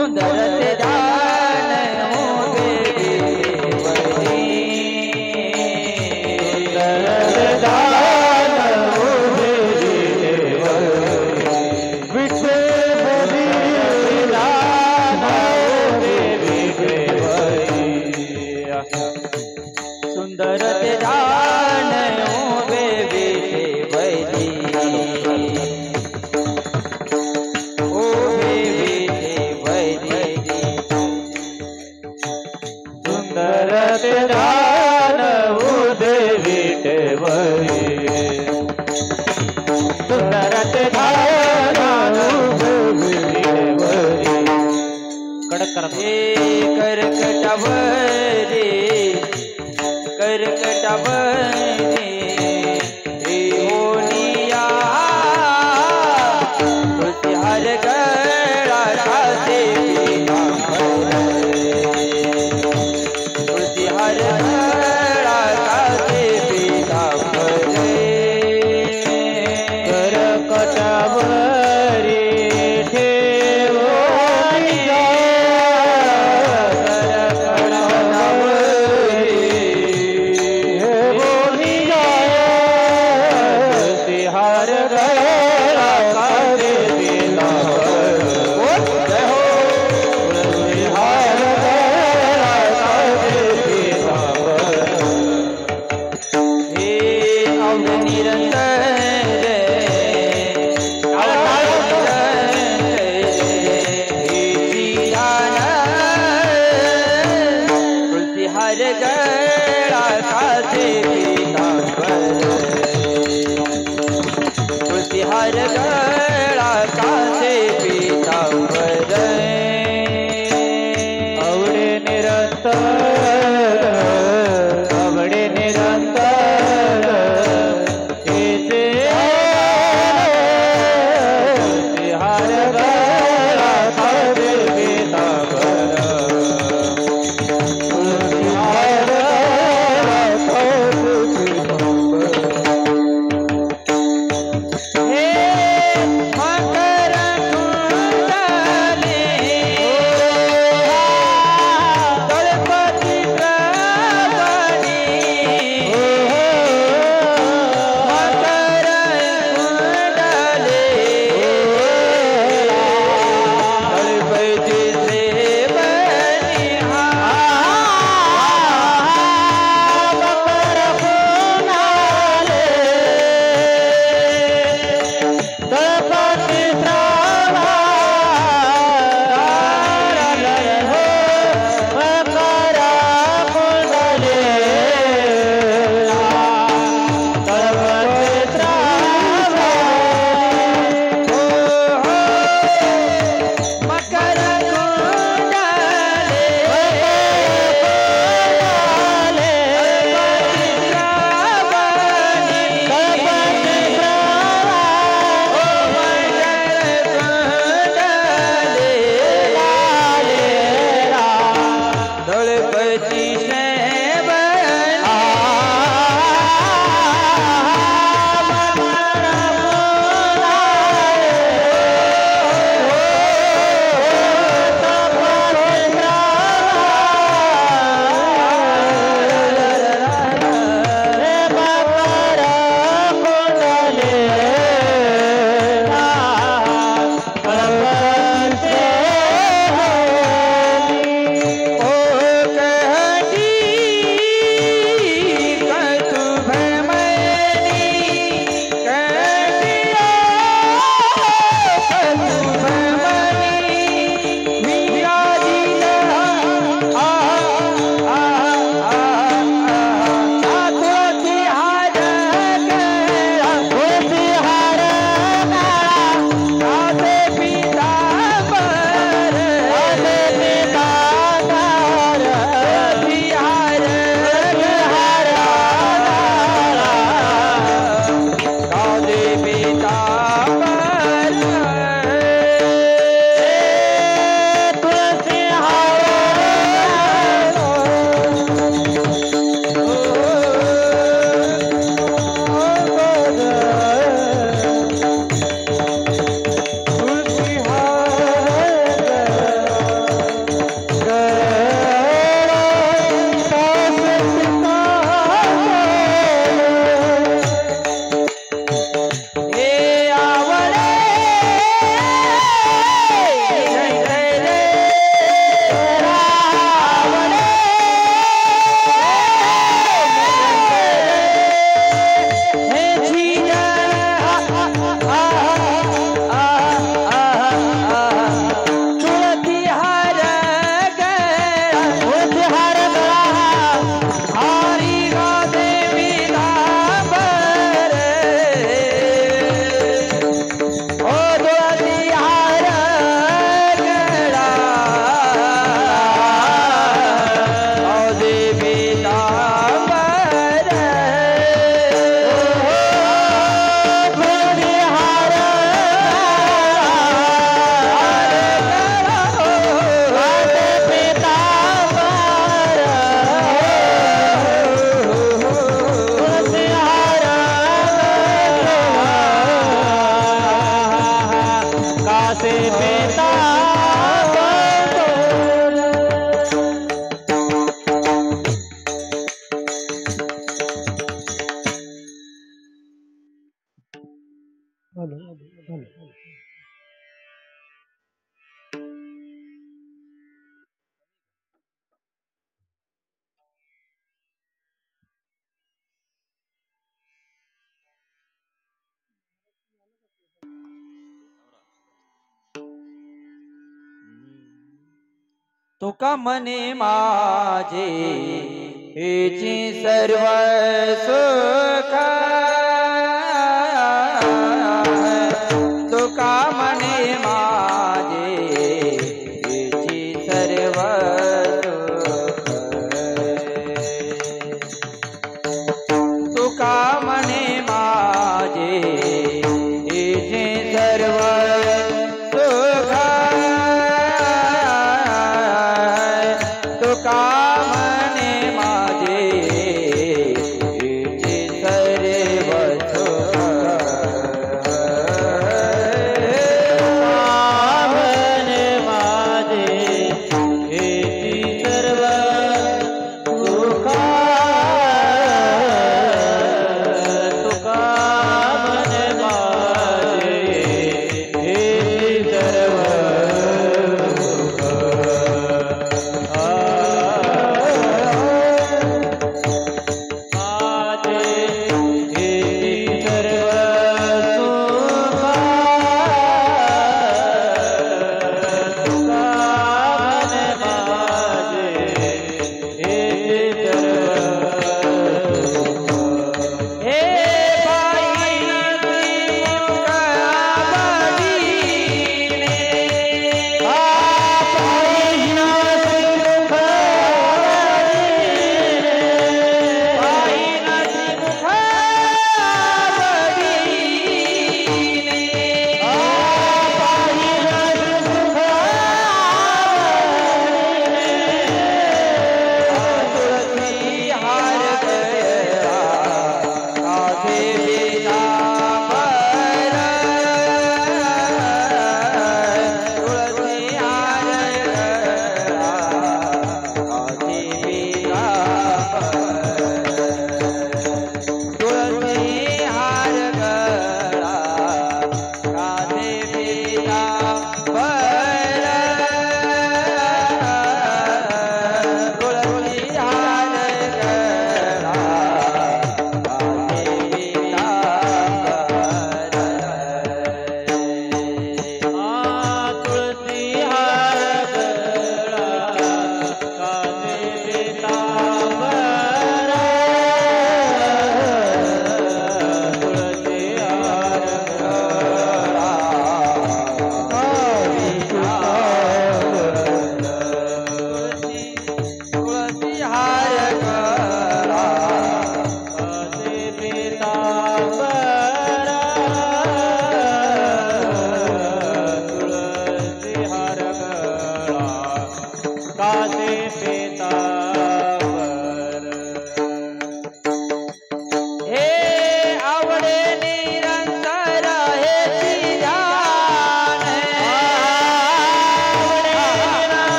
सुंदर ते ध्यान सुंदर ते ध्यान उभे विठे वैरी उभे विठे वैरी सुंदर ते ध्यान उभे विठे वैरी सुंदर ते ध्यान उभे विठे वैरी कडक करा करकटवरी करकटवरी होनिया तुझे हर गड़ा से तुझे हर गड़ा से पीता करकटवरी तुका मने माझे हेची सर्व सुख तुका मने माझे हेची सर्व सुख तुका मने माझे हेची सर्व सुख तुका मने माझे हेची सर्व सुख मने माझे हेची सर्व सुख तुका मने माझे हेची सर्व तुळसी हार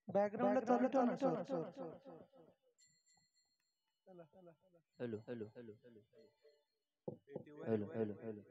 बॅकग्राऊंडला चालू ठेव ना sir. Hello hello hello hello hello hello hello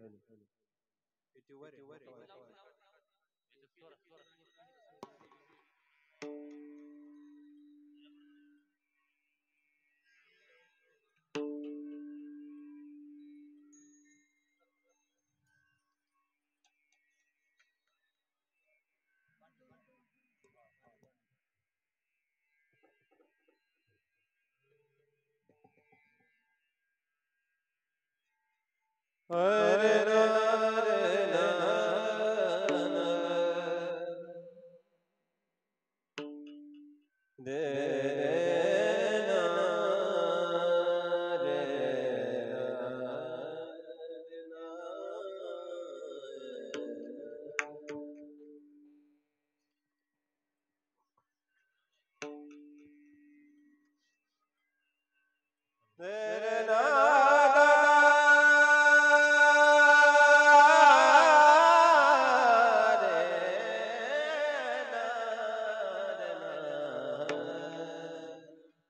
हरे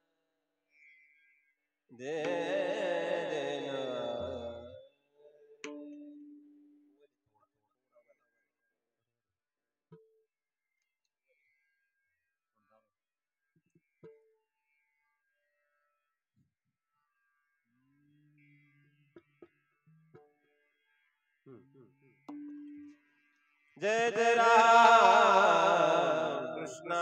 जय जय राम कृष्ण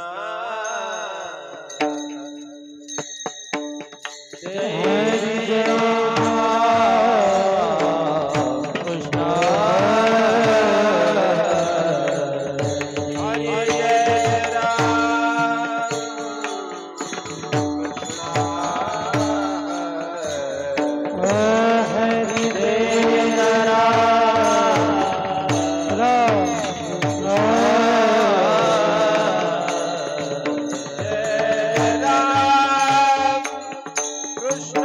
जय कृष्ण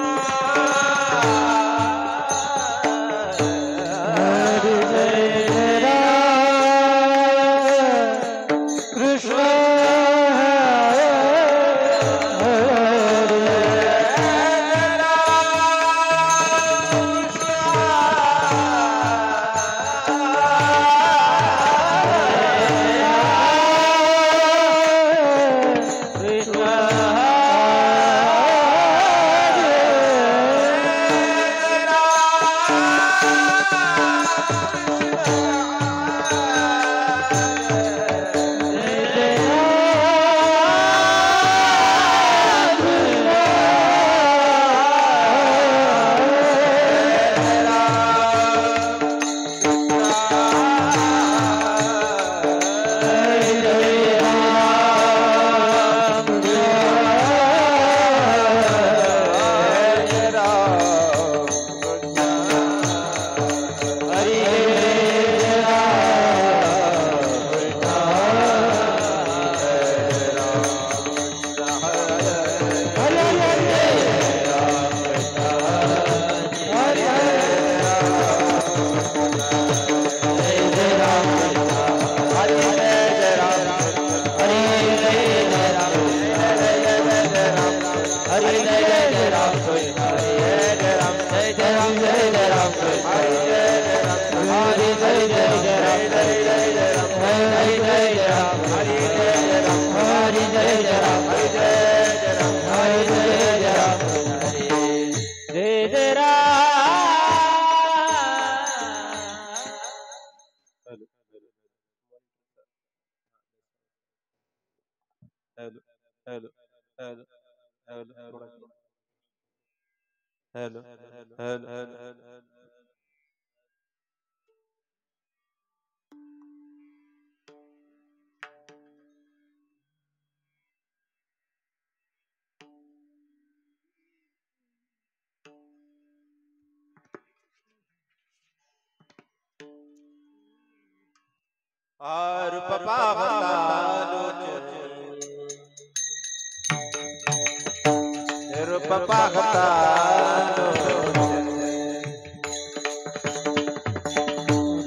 हरि जय राम हरि जय राम रूप पावतालोचन रूप पावतालोचन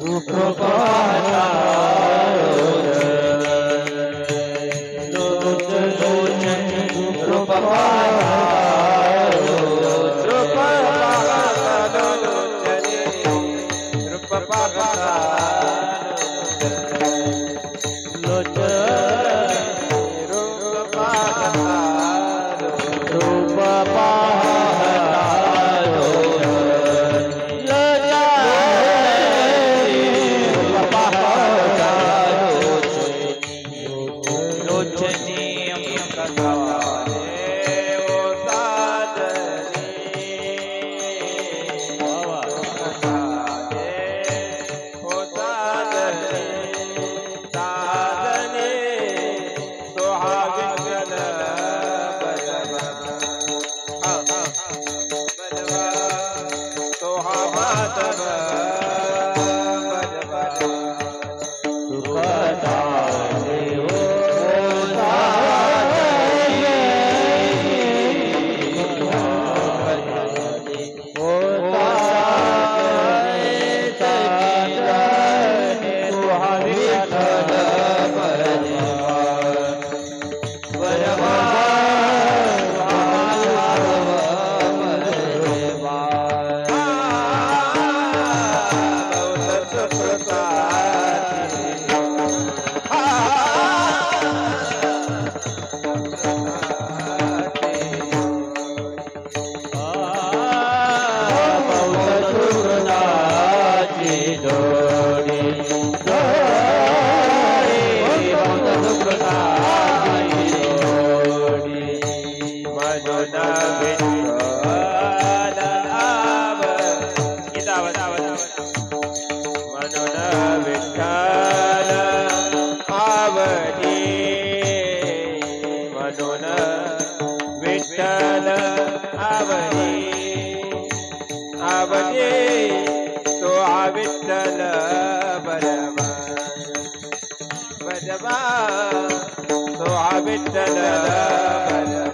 रूप पावतालोचन रूप विठ्ठल आवडी आवडी तो हा विठ्ठल बरवा बरवा तो हा विठ्ठल बरवा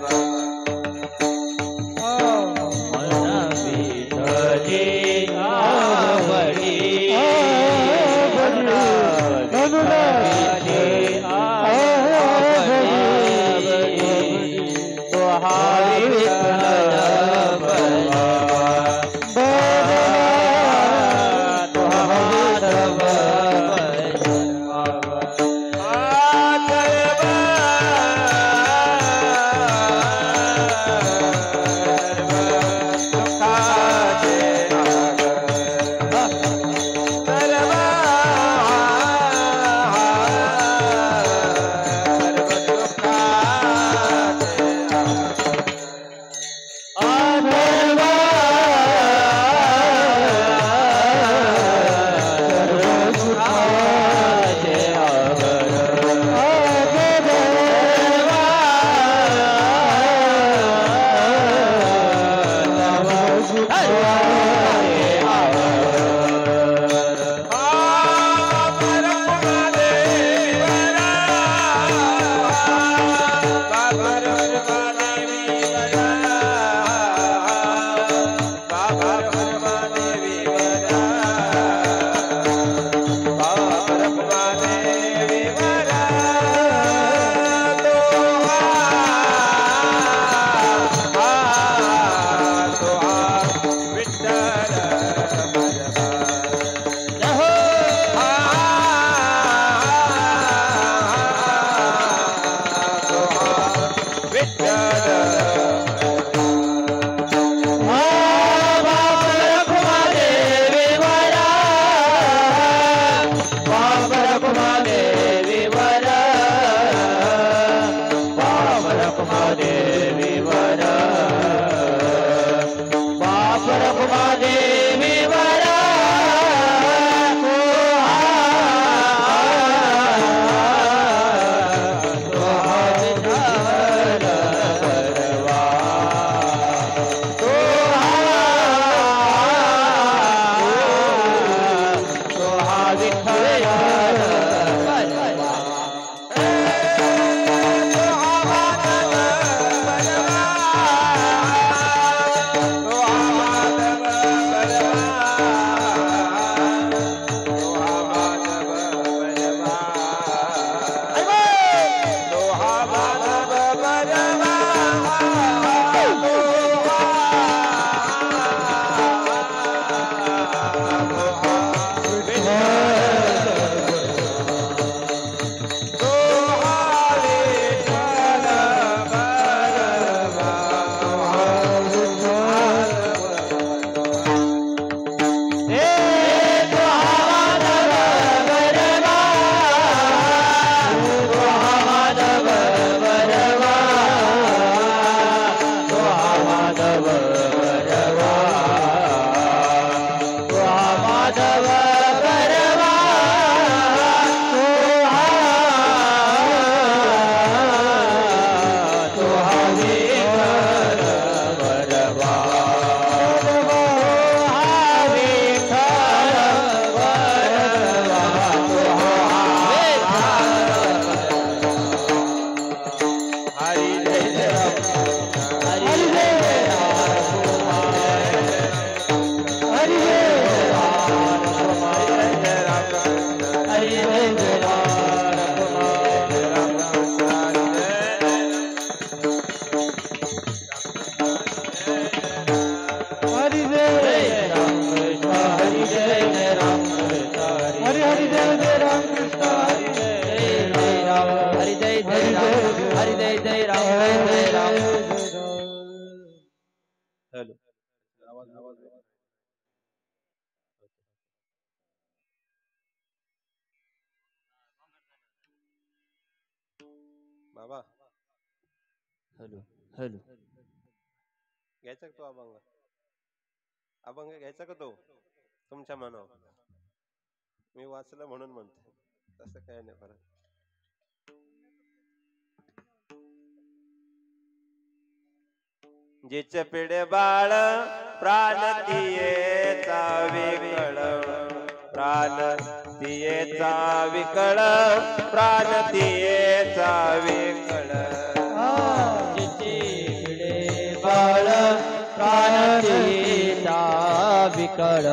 बाबा हॅलो हॅलो घ्यायचा का तो अभंग? अभंग घ्यायचा का तो तुमच्या मनावर? मी वाचलं म्हणून म्हणते, तसं काय नाही फरक. जिचे पिढे बाळ प्राण तियेचा विकळ, प्राण तियेचा विकळ, प्राण तियेचा विकळ. बाळ प्राणतीचा विकळ,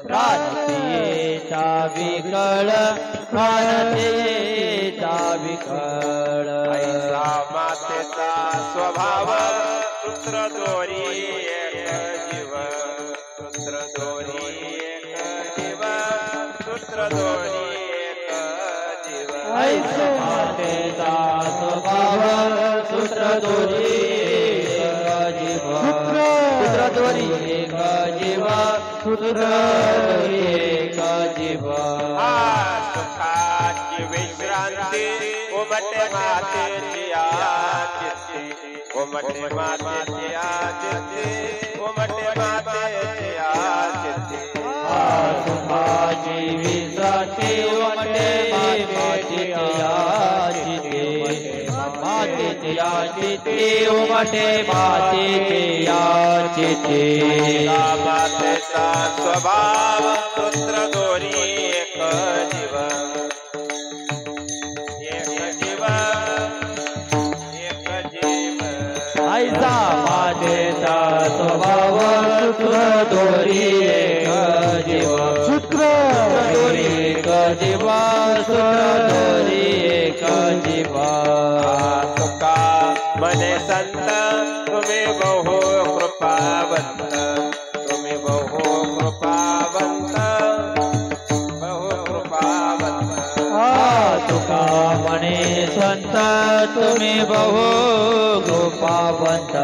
प्राणतीचा विकळ, प्राणतीचा विकळ. ऐसा मातेचा स्वभाव सूत्र दोरी एक जीव, सूत्र दोरी एक जीव, सूत्र दोरी एक जीव. ऐसा मातेचा स्वभाव सूत्र दोरी एक जीव, सूत्र दोरी एक जीव, सूत्र दोरी एक जीव. सुखाची विश्रांती उमटे मातेची चित्ती, उमटे मातेची चित्ती, उमटे मातेची चित्ती. सुखाची विश्रांती उमटे मातेची चित्ती, मातेची चित्ती उमटे मातेची चित्ती. मातेचा स्वभाव सूत्र दोरी एक जीव, एक जीव, एक जीव. ऐसा मातेचा स्वभाव सूत्र दोरी एक जीव, सूत्र दोरी एक जीव, सूत्र दोरी एक जीव. तुका मने संत तुम्ही बहु कृपावंत, तुम्ही बहु कृपावंत, बहु कृपावंत. तुका म्हणे संत तुम्ही बहु कृपावंत,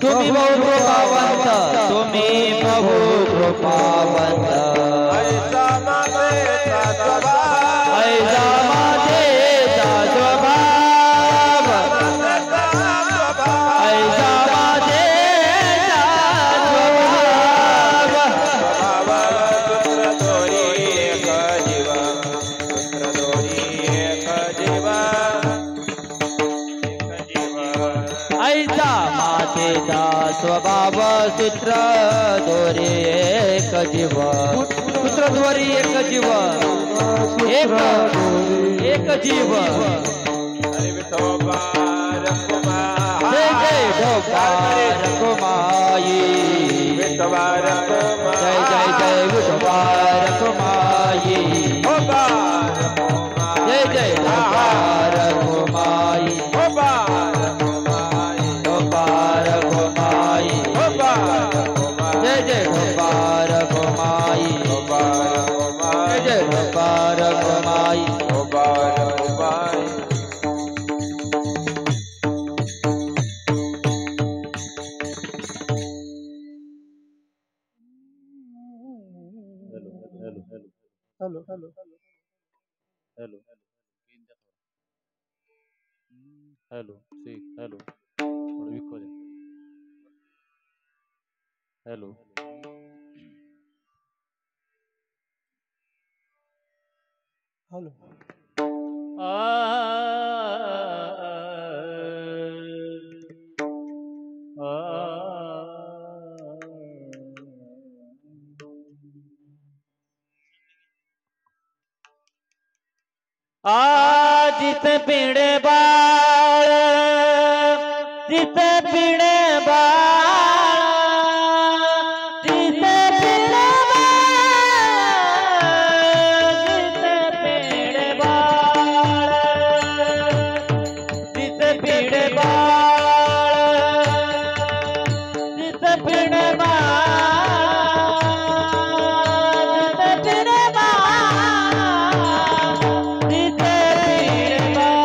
तुम्ही बहु कृपावंत, तुम्ही बहु कृपावंत. ऐसा मातेचा स्वभाव, ऐसा मातेचा स्वभाव, ऐसा मातेचा स्वभाव. सूत्र दोरी एक जीव, सूत्र दोरी एक जीव, एक जीव. ऐसा मातेचा स्वभाव सूत्र दोरी एक जीव, सूत्र दोरी एक जीव, एक जीव. हरी विठोबा रखुमा, जय जय ढोबा रखुमाई, विठोबा रखुमा, जय जय जय विठोबा रखुमाई, विठोबा रखुमा, जय जय ढोबा रखुमाई, विठोबा रखुमाई, ढोबा रखुमाई, विठोबा रखुमा, जय जय ढोबा रखुमाई, विठोबा रखुमा, जय जय ढोबा Rakhumai. Vithoba Rakhumai. Hello hello hello hello ठीक हॅलो थोडं विको दे. हॅलो हॅलो जित पिणे बाळ, जित पिणे बाळ, जित पिणे बाळ, जित पिणे बाळ, जित पिणे बाळ, जित पिणे बाळ, जित पिणे बाळ, जित पिणे बाळ.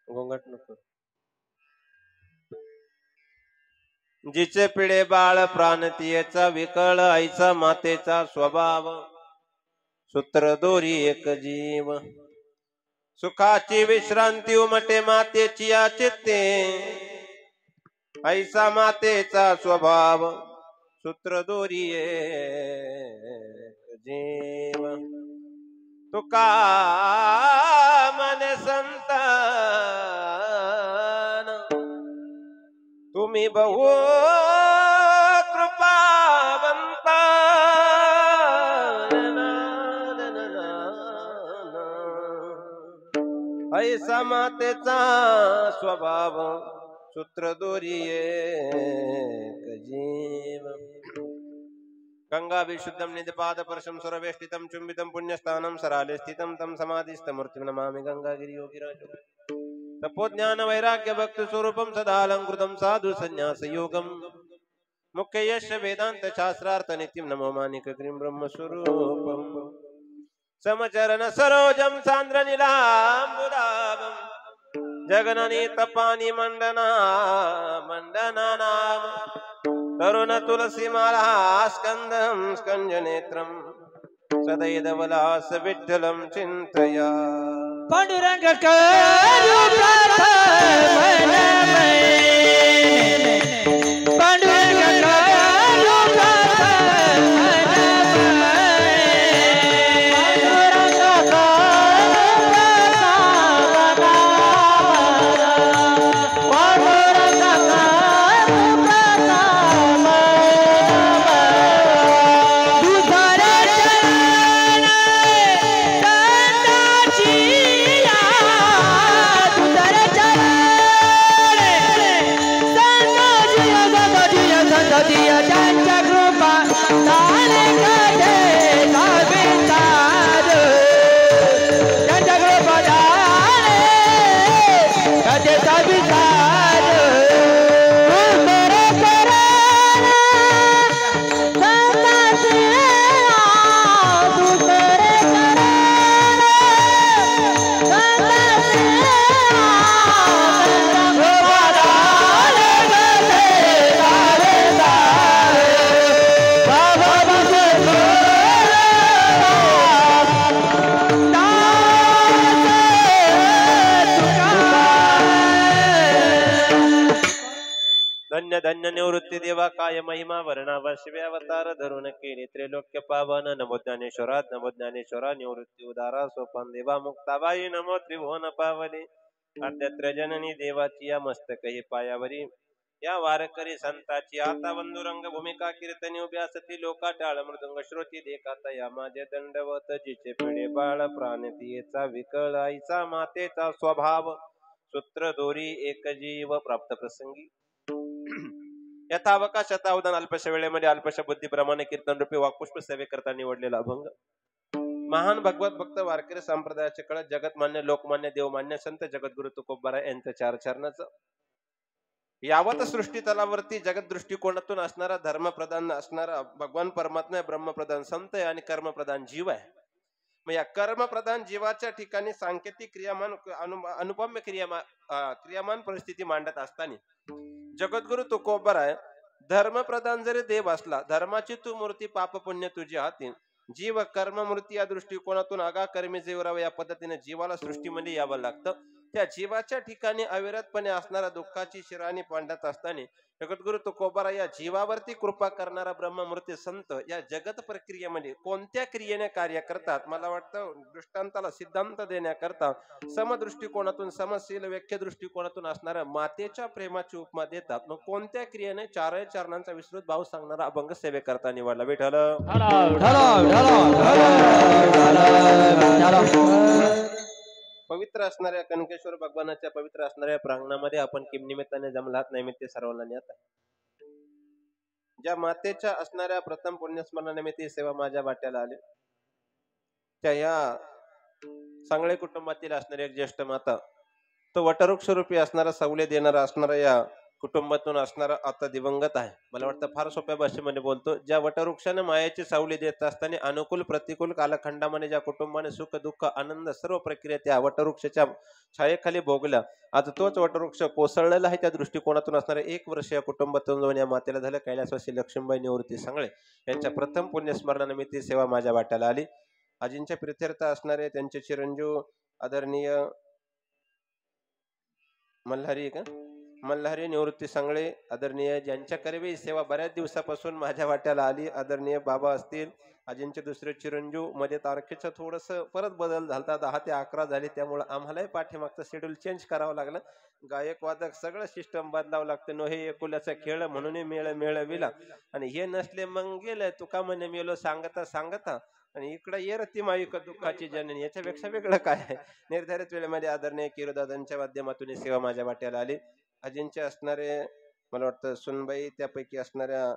गोंगाट नको. जिचे पिढे बाळ प्राणतीयेचा विकळ आईचा मातेचा स्वभाव सूत्र दोरी एक जीव सुखाची विश्रांती उमटे मातेची या चित्ते ऐसा मातेचा स्वभाव सूत्र दोरिये जीव तुका मन संतान तुम्ही बहु कृपावंत ऐसा मातेचा स्वभाव सूत्र दोरिये जीव गंगा विशुद्धम निधपाद परशम सुरवेष्टितम चुंबितम पुण्यस्थानम सराले स्थितम तम समाधिस्थ मूर्तिम नमामि गंगागिरि योगिराज तपोज्ञान वैराग्य भक्ति स्वरूपम सदा अलंकृतम साधु संन्यास योगम मुख्य यश वेदांत शास्त्रार्थ नित्यम नमो मानिक ग्रीम ब्रह्म स्वरूपम समचरण सरोजम सांद्र नीलांबुदाभम जगननी तपानी मंडना मंडना नाम तरुण तुलसी माला स्कंदम स्कंज नेत्रम सदैवलास विठ्ठलम चिंतया पांडुरंग करू प्रार्थना पांडुरंग करू धन्य धन्य निवृत्ती देवा काय महिमा वर्णावा शिवे अवतार धरून केले त्रैलोक्य पावन नमो ज्ञानेश्वरा निवृत्ती उदारा सोपान देवा मुक्ताबाई नमो त्रिभुवन पावले अद्यत्र जननी देवाची या मस्तकही पायावरी या वारकरी संताची आता बंधुरंग भूमिका कीर्तनी उभ्या सती लोका टाळ मृदुंग श्रोती देखाता या माझे दंडवत जिचे पिढे बाळ प्राणतीयेचा विकळ आईचा मातेचा स्वभाव सूत्र दोरी एक जीव प्राप्त प्रसंगी यथावकाश यथावधान अल्पशा वेळेमध्ये अल्पशा बुद्धीप्रमाणे कीर्तन रूपी वाक्पुष्प सेवेकरता निवडलेला अभंग महान भगवत भक्त वारकरी संप्रदायाचे कळत जगतमान्य लोकमान्य देवमान्य संत जगद्गुरु तुकोबाराय यांचं चार चरणाचं यावत सृष्टी तलावरती जगत दृष्टिकोनातून असणारा धर्मप्रधान असणारा भगवान परमात्मा ब्रह्मप्रधान संत आहे आणि कर्मप्रधान जीव आहे. मग या कर्मप्रधान जीवाच्या ठिकाणी सांकेतिक क्रियामान अनुपम्य क्रियामान परिस्थिती मांडत असताना जगद्गुरु तुकोबाराय धर्मप्रधान जरी देव असला धर्माची तू मूर्ती पाप पुण्य तुझ्या हाती जीव कर्ममूर्ती या दृष्टिकोनातून आगा कर्मी जीवराव या पद्धतीने जीवाला सृष्टीमध्ये यावं लागतं. त्या जीवाच्या ठिकाणी अविरतपणे असणारा दुःखाची शिराणी पांडत असताना जगद्गुरु तुकोबाराय या जीवावरती कृपा करणारा ब्रह्ममूर्ती संत या जगत प्रक्रियेमध्ये कोणत्या क्रियेने कार्य करतात. मला वाटतं दृष्टांताला सिद्धांत देण्याकरता समदृष्टिकोनातून समशील व्याख्य दृष्टिकोनातून असणाऱ्या मातेच्या प्रेमाची उपमा देतात. मग कोणत्या क्रियेने चारही चरणांचा विस्तृत भाव सांगणारा अभंग सेवेकरता निवडला. विठ्ठल पवित्र असणाऱ्या कनकेश्वर भगवानाच्या पवित्र असणाऱ्या प्रांगणामध्ये आपण किमनिमित्ताने जमलात नैमित्य सर्वांना नेत आहे. ज्या मातेच्या असणाऱ्या प्रथम पुण्यस्मरणानिमित्त सेवा माझ्या वाट्याला आले त्या या सांगळे कुटुंबातील असणारी एक ज्येष्ठ माता तो वटवृक्ष रूपी असणारा सवले देणारा असणारा या कुटुंबातून असणारा आता दिवंगत आहे. मला वाटतं फार सोप्या भाषेमध्ये बोलतो. ज्या वटवृक्षाने मायेची सावली देत असताना अनुकूल प्रतिकूल कालखंडामध्ये ज्या कुटुंबाने सुख दुःख आनंद सर्व प्रक्रिया त्या वटवृक्षाच्या छायेखाली भोगल्या आज तोच वटवृक्ष कोसळलेला आहे. त्या दृष्टिकोनातून असणारे 1 वर्ष या कुटुंबातून जाऊन या मातेला झालं. कैलासवासी लक्ष्मीबाई निवृत्ती सांगळे यांच्या प्रथम पुण्यस्मरणानिमित्त सेवा माझ्या वाट्याला आली. आजींच्या प्रित्यर्थ असणारे त्यांचे चिरंजीव आदरणीय मल्हारी का मल्हारी निवृत्ती सांगळे, आदरणीय ज्यांच्या करवी सेवा बऱ्याच दिवसापासून माझ्या वाट्याला आली, आदरणीय बाबा असतील, आजींचे दुसरे चिरंजीव, मध्ये तारखेचं थोडस परत बदल झाला, 10 ते 11 झाले, त्यामुळे आम्हालाही पाठीमागचं शेड्यूल चेंज करावं लागलं. गायक वादक सगळं सिस्टम बदलावं लागतं. नो हे एकुल्याचा खेळ म्हणून मेळ मेळविला आणि हे नसले मग गेलं तुका म्हणे मेलो सांगता सांगता आणि इकडे ये रती मायुक दुःखाची जननी, याच्यापेक्षा वेगळं काय आहे. निर्धारित वेळेमध्ये आदरणीय किरोदादांच्या माध्यमातून सेवा माझ्या वाट्याला आली. अजिंचे असणारे मला वाटतं सुनबाई, त्यापैकी असणाऱ्या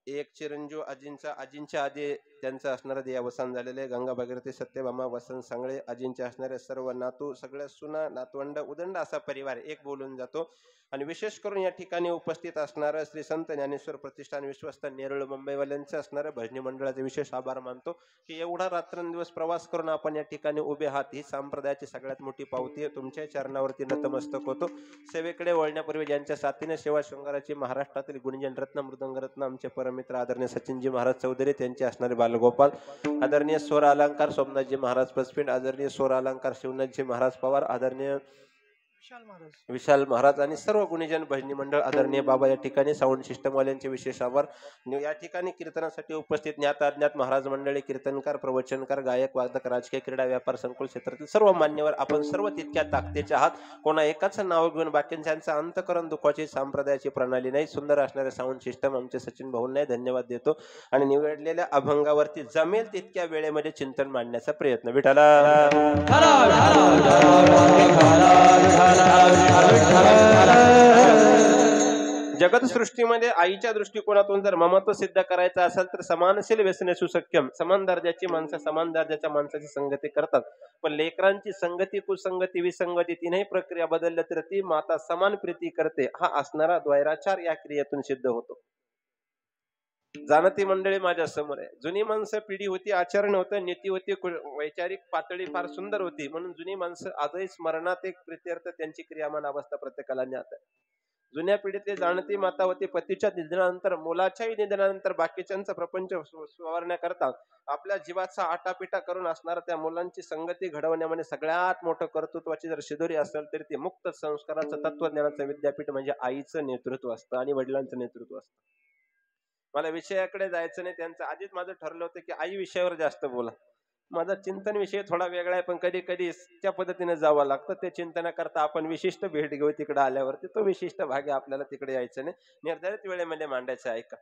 एक चिरंजीव आजींच्या आधी त्यांचं असणारं देहावसान झालेले, गंगा भागीरथी सत्यभामा वसंत सांगळे, आजींचे असणारे सर्व नातू, सगळ्या सुना नातवंड उदंड असा परिवार एक बोलून जातो. आणि विशेष करून या ठिकाणी उपस्थित असणारं श्री संत ज्ञानेश्वर प्रतिष्ठान विश्वस्त नेरळ मुंबईवाल्यांचं असणारं भजनी मंडळाचे विशेष आभार मानतो की एवढा रात्रंदिवस प्रवास करून आपण या ठिकाणी उभे आहात. ही संप्रदायाची सगळ्यात मोठी पावती आहे. तुमच्या चरणावरती नतमस्तक होतो. सेवेकडे वळण्यापूर्वी ज्यांच्या साथीने सेवा शृंगाराची महाराष्ट्रातील गुणजन रत्न मृदंगरत्न आमचे परमित्र आदरणीय सचिनजी महाराज चौधरी, त्यांचे असणारे बालगोपाल, आदरणीय स्वर अलंकार सोमनाथजी महाराज पसपिंड, आदरणीय स्वर अलंकार शिवनाथजी महाराज पवार, आदरणीय विशाल महाराज आणि सर्व गुणीजन भजनी मंडळ, आदरणीय बाबा या ठिकाणी साऊंड सिस्टम वाल्यांचे विशेष आभार. या ठिकाणी कीर्तनासाठी उपस्थित ज्ञात अज्ञात महाराज मंडळी, कीर्तनकार, प्रवचनकार, गायक वादक, राजकीय, क्रीडा, व्यापार, संकुल क्षेत्रातील सर्व मान्यवर, आपण सर्व तितक्या ताकदीचे आहात. कोणा एकाचं नाव घेऊन बाकींच्यांचं अंतकरण दुखवायची संप्रदायाची प्रणाली नाही. सुंदर असणारे साऊंड सिस्टम आमचे सचिन भाऊंना धन्यवाद देतो आणि निवडलेल्या अभंगावरती जमेल तितक्या वेळेमध्ये चिंतन मांडण्याचा प्रयत्न. विठाला जगतसृष्टीमध्ये आईच्या दृष्टिकोनातून जर ममत्व सिद्ध करायचं असेल तर समानशील व्यसने सुसख्यम, समान दर्जाची माणसं समान दर्जाच्या माणसाची संगती करतात. पण लेकरांची संगती कुसंगती विसंगती तीनही प्रक्रिया बदलल्या तर ती माता समान प्रीती करते. हा असणारा द्वैराचार या क्रियेतून सिद्ध होतो. जाणती मंडळी माझ्या समोर आहे. जुनी माणसं पिढी होती, आचरण होतं, नीती होती, वैचारिक पातळी फार सुंदर होती, म्हणून जुनी माणसं आजही स्मरणात एक प्रित्यर्थ त्यांची क्रियामान अवस्था प्रत्येकाला ज्ञात आहे. जुन्या पिढीतली जाणती माता होती. पतीच्या निधनानंतर, मुलाच्याही निधनानंतर बाकीच्यांचा प्रपंच सुधारण्याकरता आपल्या जीवाचा आटापिटा करून असणारा त्या मुलांची संगती घडवण्यामध्ये सगळ्यात मोठं कर्तृत्वाची जर शिदोरी असेल तरी ते मुक्त संस्काराचं तत्वज्ञानाचं विद्यापीठ म्हणजे आईचं नेतृत्व असतं आणि वडिलांचं नेतृत्व असतं. मला विषयाकडे जायचं नाही, त्यांचं आधीच माझं ठरलं होतं की आई विषयावर जास्त बोला. माझा चिंतन विषय थोडा वेगळा आहे, पण कधी कधी त्या पद्धतीने जावं लागतं. ते चिंतनाकरता आपण विशिष्ट भेट घेऊ तिकडे आल्यावरती. तो विशिष्ट भाग आहे, आपल्याला तिकडे यायचं नाही, निर्धारित वेळेमध्ये मांडायचं आहे. का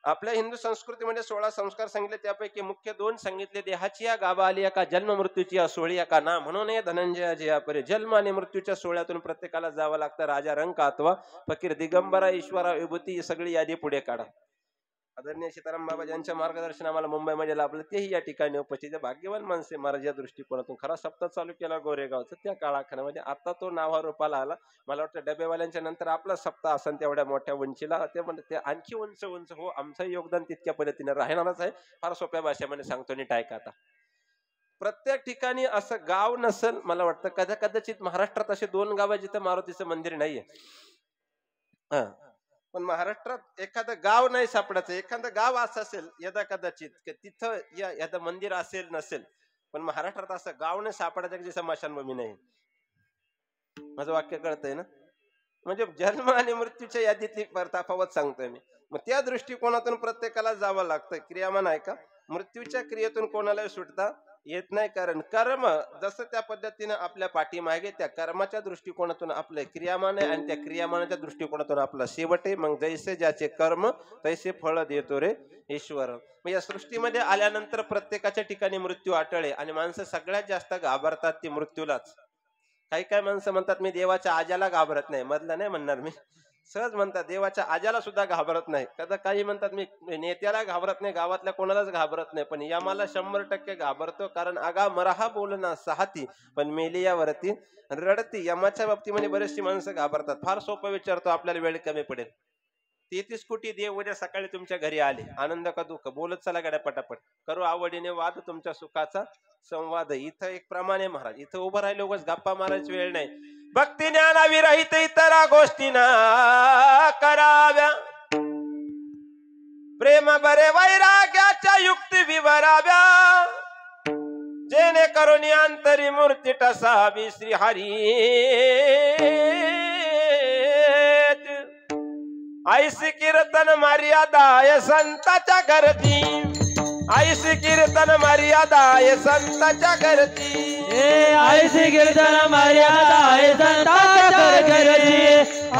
आपल्या हिंदू संस्कृतीमध्ये 16 संस्कार सांगितले, त्यापैकी मुख्य 2 सांगितले. देहाची या गाभा आली का जन्म मृत्यूची या सोहळी का ना, म्हणून हे धनंजयाची या परी जन्म आणि मृत्यूच्या सोहळ्यातून प्रत्येकाला जावं लागतं. राजा रंग अथवा फकीर, दिगंबरा, ईश्वरा, विभूती ही सगळी यादी पुढे काढा. आदरणीय सीताराम बाबा ज्यांच्या मार्गदर्शन आम्हाला मुंबईमध्ये लाभलं तेही या ठिकाणी उपस्थित. भाग्यवान माणसे महाराज या दृष्टिकोनातून. खरा सप्ताह चालू केला गोरेगावचा त्या काळाखंडामध्ये. आता तो नावारूपाला आला. मला वाटतं डबेवाल्यांच्या नंतर आपला सप्ताह असन तेवढ्या मोठ्या उंचीला. ते म्हणते ते आणखी उंच उंच हो, आमचं योगदान तितक्या पद्धतीने राहणारच आहे. फार सोप्या भाषेमध्ये सांगतो नीट ऐका. आता प्रत्येक ठिकाणी असं गाव नसेल, मला वाटतं कदाचित महाराष्ट्रात असे 2 गाव जिथं मारुतीचं मंदिर नाहीये. पण महाराष्ट्रात एखादं गाव नाही सापडायचं. एखादं गाव असं असेल यदा कदाचित तिथं या मंदिर असेल नसेल, पण महाराष्ट्रात असं गाव नाही सापडायचं की स्मशानभूमी नाही. माझं वाक्य कळतंय ना? म्हणजे जन्म आणि मृत्यूच्या यादीतली तफावत सांगतोय मी. मग त्या दृष्टिकोनातून प्रत्येकाला जावं लागतं. क्रियामान आहे का? मृत्यूच्या क्रियेतून कोणालाही सुटता येत नाही, कारण कर्म जसं त्या पद्धतीने आपल्या पाठीमागे त्या कर्माच्या दृष्टिकोनातून आपले क्रियामान आहे आणि त्या क्रियामानाच्या दृष्टिकोनातून आपला शेवट आहे. मग जैसे ज्याचे कर्म तैसे फळ देतो रे ईश्वर. मग या सृष्टीमध्ये आल्यानंतर प्रत्येकाच्या ठिकाणी मृत्यू अटळे आणि माणसं सगळ्यात जास्त घाबरतात ती मृत्यूलाच. काही माणसं म्हणतात मी देवाच्या आजाला घाबरत नाही. मधलं नाही म्हणणार मी, सहज म्हणतात देवाच्या आजाला सुद्धा घाबरत नाही. काही म्हणतात मी नेत्याला घाबरत नाही, गावातल्या कोणालाच घाबरत नाही, पण यमाला 100% घाबरतो. कारण आगा मराहा बोलना साहती पण मेलियावरती रडती. यमाच्या बाबतीमध्ये बरेचशी माणसं घाबरतात. फार सोपं विचारतो, आपल्याला वेळ कमी पडेल. 33 कोटी देव उद्या सकाळी तुमच्या घरी आले, आनंद का दुःख बोलत चला गड्या पटापट, करू आवडीने वाद तुमच्या सुखाचा संवाद. इथं एक प्रमाणे महाराज, इथं उभं राहिले उगाच गप्पा मारायची वेळ नाही. भक्ती ज्ञानाविरहित इतरा गोष्टीना कराव्या, प्रेम बरे वैराग्याच्या युक्ती विवराव्या, जेणे करुणी अंतरी मूर्ती टसावी श्री हरी ऐसी कीर्तन मर्यादाय संताच्या घरती ऐसी कीर्तन मर्यादाय संताच्या घरती ऐसी कीर्तन मर्यादा है संताच्या घरची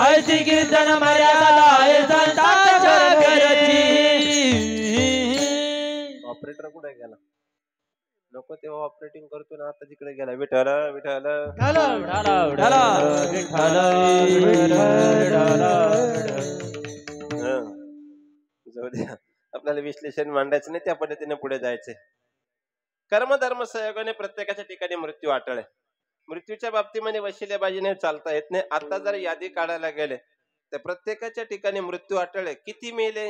ऐसी कीर्तन मर्यादा है संताच्या घरची ऑपरेटर कुठे गेला नको तेव्हा ऑपरेटिंग करतो ना आता तिकडे गेला विठ्ठल विठ्ठल जाऊ द्या आपल्याला विश्लेषण मांडायचं नाही त्या पद्धतीने पुढे जायचे कर्मधर्म सहयोगाने प्रत्येकाच्या ठिकाणी मृत्यू अटळ आहे मृत्यूच्या बाबतीमध्ये वशिलेबाजीने चालता येत नाही आता जर यादी काढायला गेले तर प्रत्येकाच्या ठिकाणी मृत्यू अटळ आहे किती मेले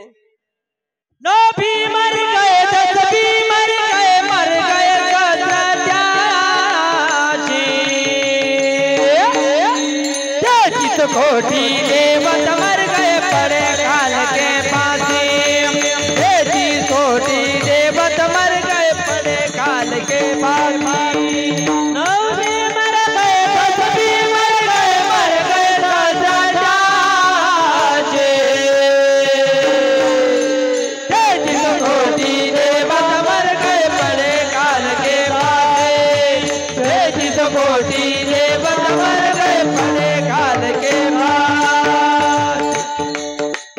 नबी मर गए तसबी मर गए जिस खोटी देवत मर गए पड़े काल के फांसी जिस खोटी देवत मर गए पड़े काल के फांसी नबी मर गए तसबी मर गए जिस खोटी देवत मर गए पड़े काल के फांसी जिस खोटी देवत मर गए पड़े काल के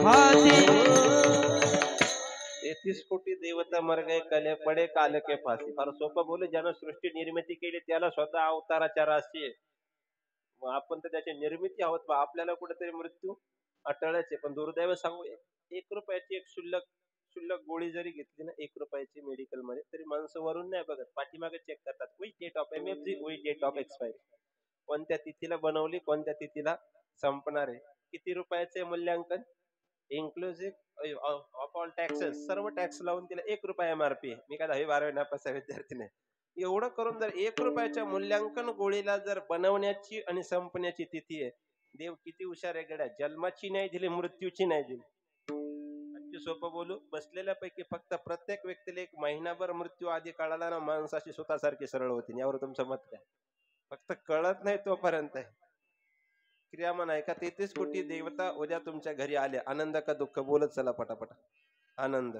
फांसी 33 कोटी देवता मर गए कले पडे काल के फाशी फार सोपं बोलू ज्यानं सृष्टी निर्मिती केली त्याला स्वतः अवताराच्या राशी आहे मग आपण तर त्याची निर्मिती आहोत बा आपल्याला कुठेतरी मृत्यू अटळच आहे पण दुर्दैव सांगू 1 रुपयाची एक शुल्लक गोळी जरी घेतली ना 1 रुपयाची मेडिकल मध्ये तरी माणसं वरून नाही बघत पाठीमागे चेक करतात which date of MFG which date of expiry कोणत्या तिथीला बनवली कोणत्या तिथीला संपणार आहे किती रुपयाचे मूल्यांकन इन्क्लुसिव्ह ऑफ ऑल टॅक्सेस सर्व टॅक्स लावून तिला 1 रुपया MRP आहे मी काय 10वी-12वी नापास विद्यार्थी नाही एवढं करून जर 1 रुपयाच्या मूल्यांकन गोळीला जर बनवण्याची आणि संपण्याची तिथी आहे देव किती हुशार आहे गड्या जन्माची नाही दिली मृत्यूची नाही दिली सोपं बोलू बसलेल्यापैकी फक्त प्रत्येक व्यक्तीला 1 महिनाभर मृत्यू आधी कळाला ना माणसाची स्वतःसारखी सरळ होती यावर तुमचं मत काय फक्त कळत नाही तोपर्यंत आहे क्रियामान आहे का 33 कोटी देवता उद्या तुमच्या घरी आले आनंद का दुःख बोलत चला पटापट आनंद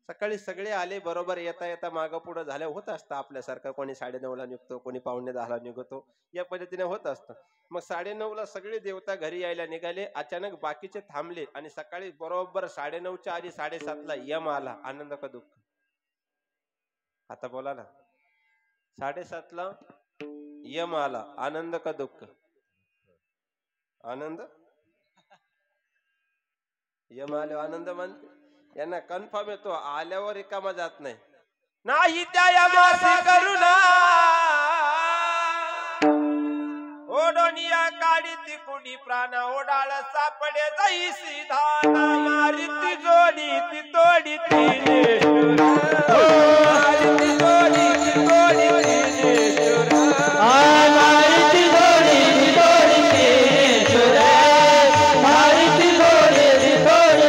सकाळी सगळे आले बरोबर येता येता मागं पुढं झाल्या होत असतं आपल्यासारखं कोणी 9:30ला निघतो कोणी 9:45ला निघतो या पद्धतीने होत असतं मग 9:30ला सगळे देवता घरी यायला निघाले अचानक बाकीचे थांबले आणि सकाळी बरोबर 9:30च्या आधी 7:30ला यम आला आनंद का दुःख आता बोला ना 7:30ला यम आला आनंद का दुःख आनंद यम आले आनंद मानते यांना कन्फर्म येतो आल्यावर रिकामा जात नाही त्या यमासी करुणा ओढोनिया काढी ती कुडी प्राणा ओढाळ सापडे जाई सीधा मारी ती जोडी ती तोडी ती मारी ती जोडी ती तोडी ती मारी ती जोडी ती तोडी मारी ती जोडी ती तोडी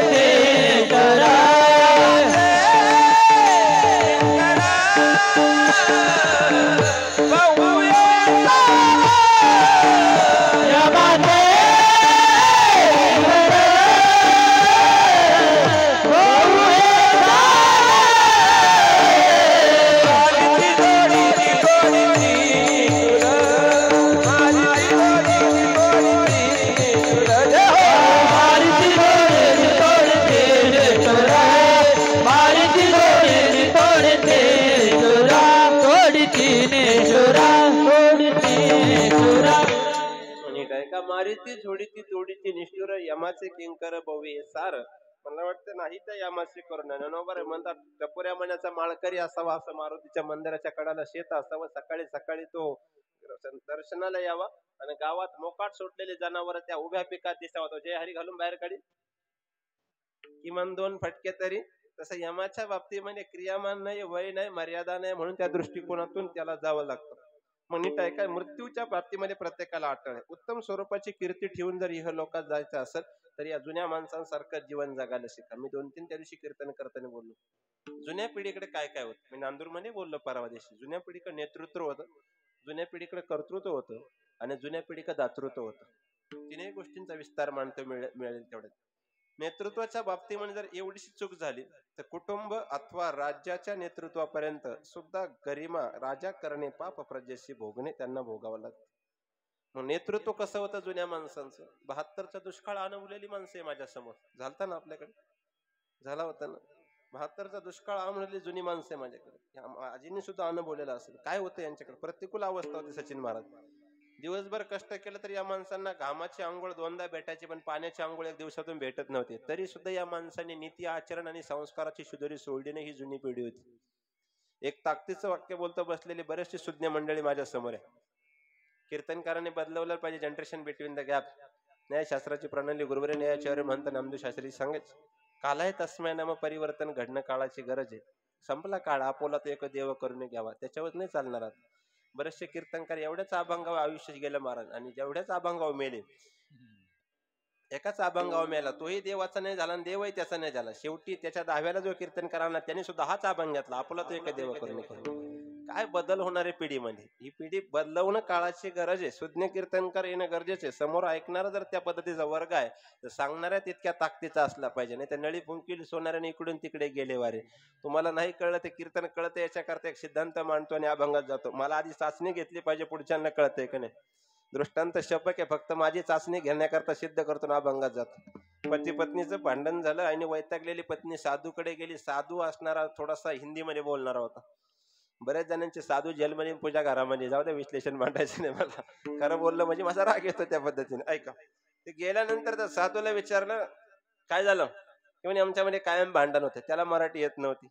मारिती झोडीती तोडीती निष्ठुर यमाचे किंकर भवे सार मला वाटतं नाही त्या यमाचे करुणा नोबर म्हणतात टपोऱ्या मनाचा माळकरी असावा असं मारुतीच्या मंदिराच्या कडाला शेत असावं सकाळी सकाळी तो दर्शनाला यावा आणि गावात मोकाट सुटलेले जनावर त्या उभ्या पिकात दिसावा तो जय हरी घालून बाहेर काढी किमान 2 फटके तरी तसं यमाच्या बाबतीमध्ये क्रियामान नाही वय नाही मर्यादा नाही म्हणून त्या दृष्टिकोनातून त्याला जावं लागतं मग नीट आहे काय मृत्यूच्या बाबतीमध्ये प्रत्येकाला अटळ आहे उत्तम स्वरूपाची कीर्ती ठेवून जर इह लोकात जायचं असेल तर या जुन्या माणसांसारखं जीवन जगायला शिका मी 2-3 त्या दिवशी कीर्तन करताना बोललो जुन्या पिढीकडे काय काय होतं, मी नांदूरमध्ये बोललो परवा दिवशी, जुन्या पिढीकडे नेतृत्व होतं, जुन्या पिढीकडे कर्तृत्व होतं आणि जुन्या पिढीकडे दातृत्व होतं. तीनही गोष्टींचा विस्तार मानतो मिळेल तेवढ्यात. नेतृत्वाच्या बाबतीमध्ये जर एवढीशी चूक झाली तर कुटुंब अथवा राज्याच्या नेतृत्वापर्यंत सुद्धा गरिमा राजा करणे पाप प्रजेशी भोगणे त्यांना भोगावं लागतं. मग नेतृत्व कसं होतं जुन्या माणसांचं? 72चा दुष्काळ अनुभवलेली माणसं आहे माझ्या समोर, झालता ना आपल्याकडे, झाला होता ना. 72चा दुष्काळ अनुभवलेली जुनी माणसं आहे माझ्याकडे, आजींनी सुद्धा अनुभवलेला असेल. काय होतं यांच्याकडे? प्रतिकूल अवस्था होती. सचिन महाराज दिवसभर कष्ट केलं तर या माणसांना घामाची आंघोळ 2दा भेटायची, पण पाण्याची आंघोळ 1 दिवसातून भेटत नव्हती. तरी सुद्धा या माणसांनी नीती आचरण आणि संस्काराची शुद्धरी सोडली नाही. ही जुनी पिढी होती. एक ताकदीचं वाक्य बोलतो बसलेली बरेचशी सुज्ञ मंडळी माझ्या समोर आहे. कीर्तनकारांनी बदलवलं पाहिजे जनरेशन बिटवीन द गॅप. न्यायशास्त्राची प्रणाली गुरुवरे न्यायाचार्य म्हणता नामदेव शास्त्री सांगायचे, कालाय तस्मय नाम परिवर्तन घडणं काळाची गरज आहे. संपला काळ, आपोला तो एक देव करून घ्यावा, त्याच्यावर नाही चालणार. बरेचसे कीर्तनकार एवढ्याच अभंगाव आयुष्य गेलं महाराज, आणि जेवढ्याच अभंगाव मेले, एकाच अभंगाव मेला, तोही देवाचा नाही झाला आणि देवही त्याचा नाही झाला. शेवटी त्याच्या 10व्याला जो कीर्तनकार आला त्याने सुद्धा हाच अभंग घेतला, आपोला तो एक देव करून घ्यावा. काय बदल होणार आहे पिढीमध्ये? ही पिढी बदलवणं काळाची गरज आहे. सुज्ञ कीर्तनकार येणं गरजेचं आहे. समोर ऐकणारा जर त्या पद्धतीचा वर्ग आहे तर सांगणाऱ्या तितक्या ताकदीचा असला पाहिजे. नाही तर नळी फुंकील सोनाऱ्याने इकडून तिकडे गेले वारे. तुम्हाला नाही कळलं ते कीर्तन कळतं याच्याकरता एक सिद्धांत मांडतो आणि अभंगात जातो. मला आधी चाचणी घेतली पाहिजे पुढच्यांना कळतंय का नाही. दृष्टांत शपक आहे, फक्त माझी चाचणी घेण्याकरता सिद्ध करतो ना अभंगात जातो. पती पत्नीचं भांडण झालं आणि वैतागलेली पत्नी साधूकडे गेली. साधू असणारा थोडासा हिंदीमध्ये बोलणारा होता. बऱ्याच जणांचे साधू जेलमध्ये पूजा घरामध्ये, जाऊ दे विश्लेषण मांडायचं नाही मला, खरं बोललं म्हणजे माझा राग येतो त्या पद्धतीने. ऐका, ते गेल्यानंतर त्या साधूला विचारलं काय झालं, म्हणजे आमच्यामध्ये कायम भांडण होते. त्याला मराठी येत नव्हती.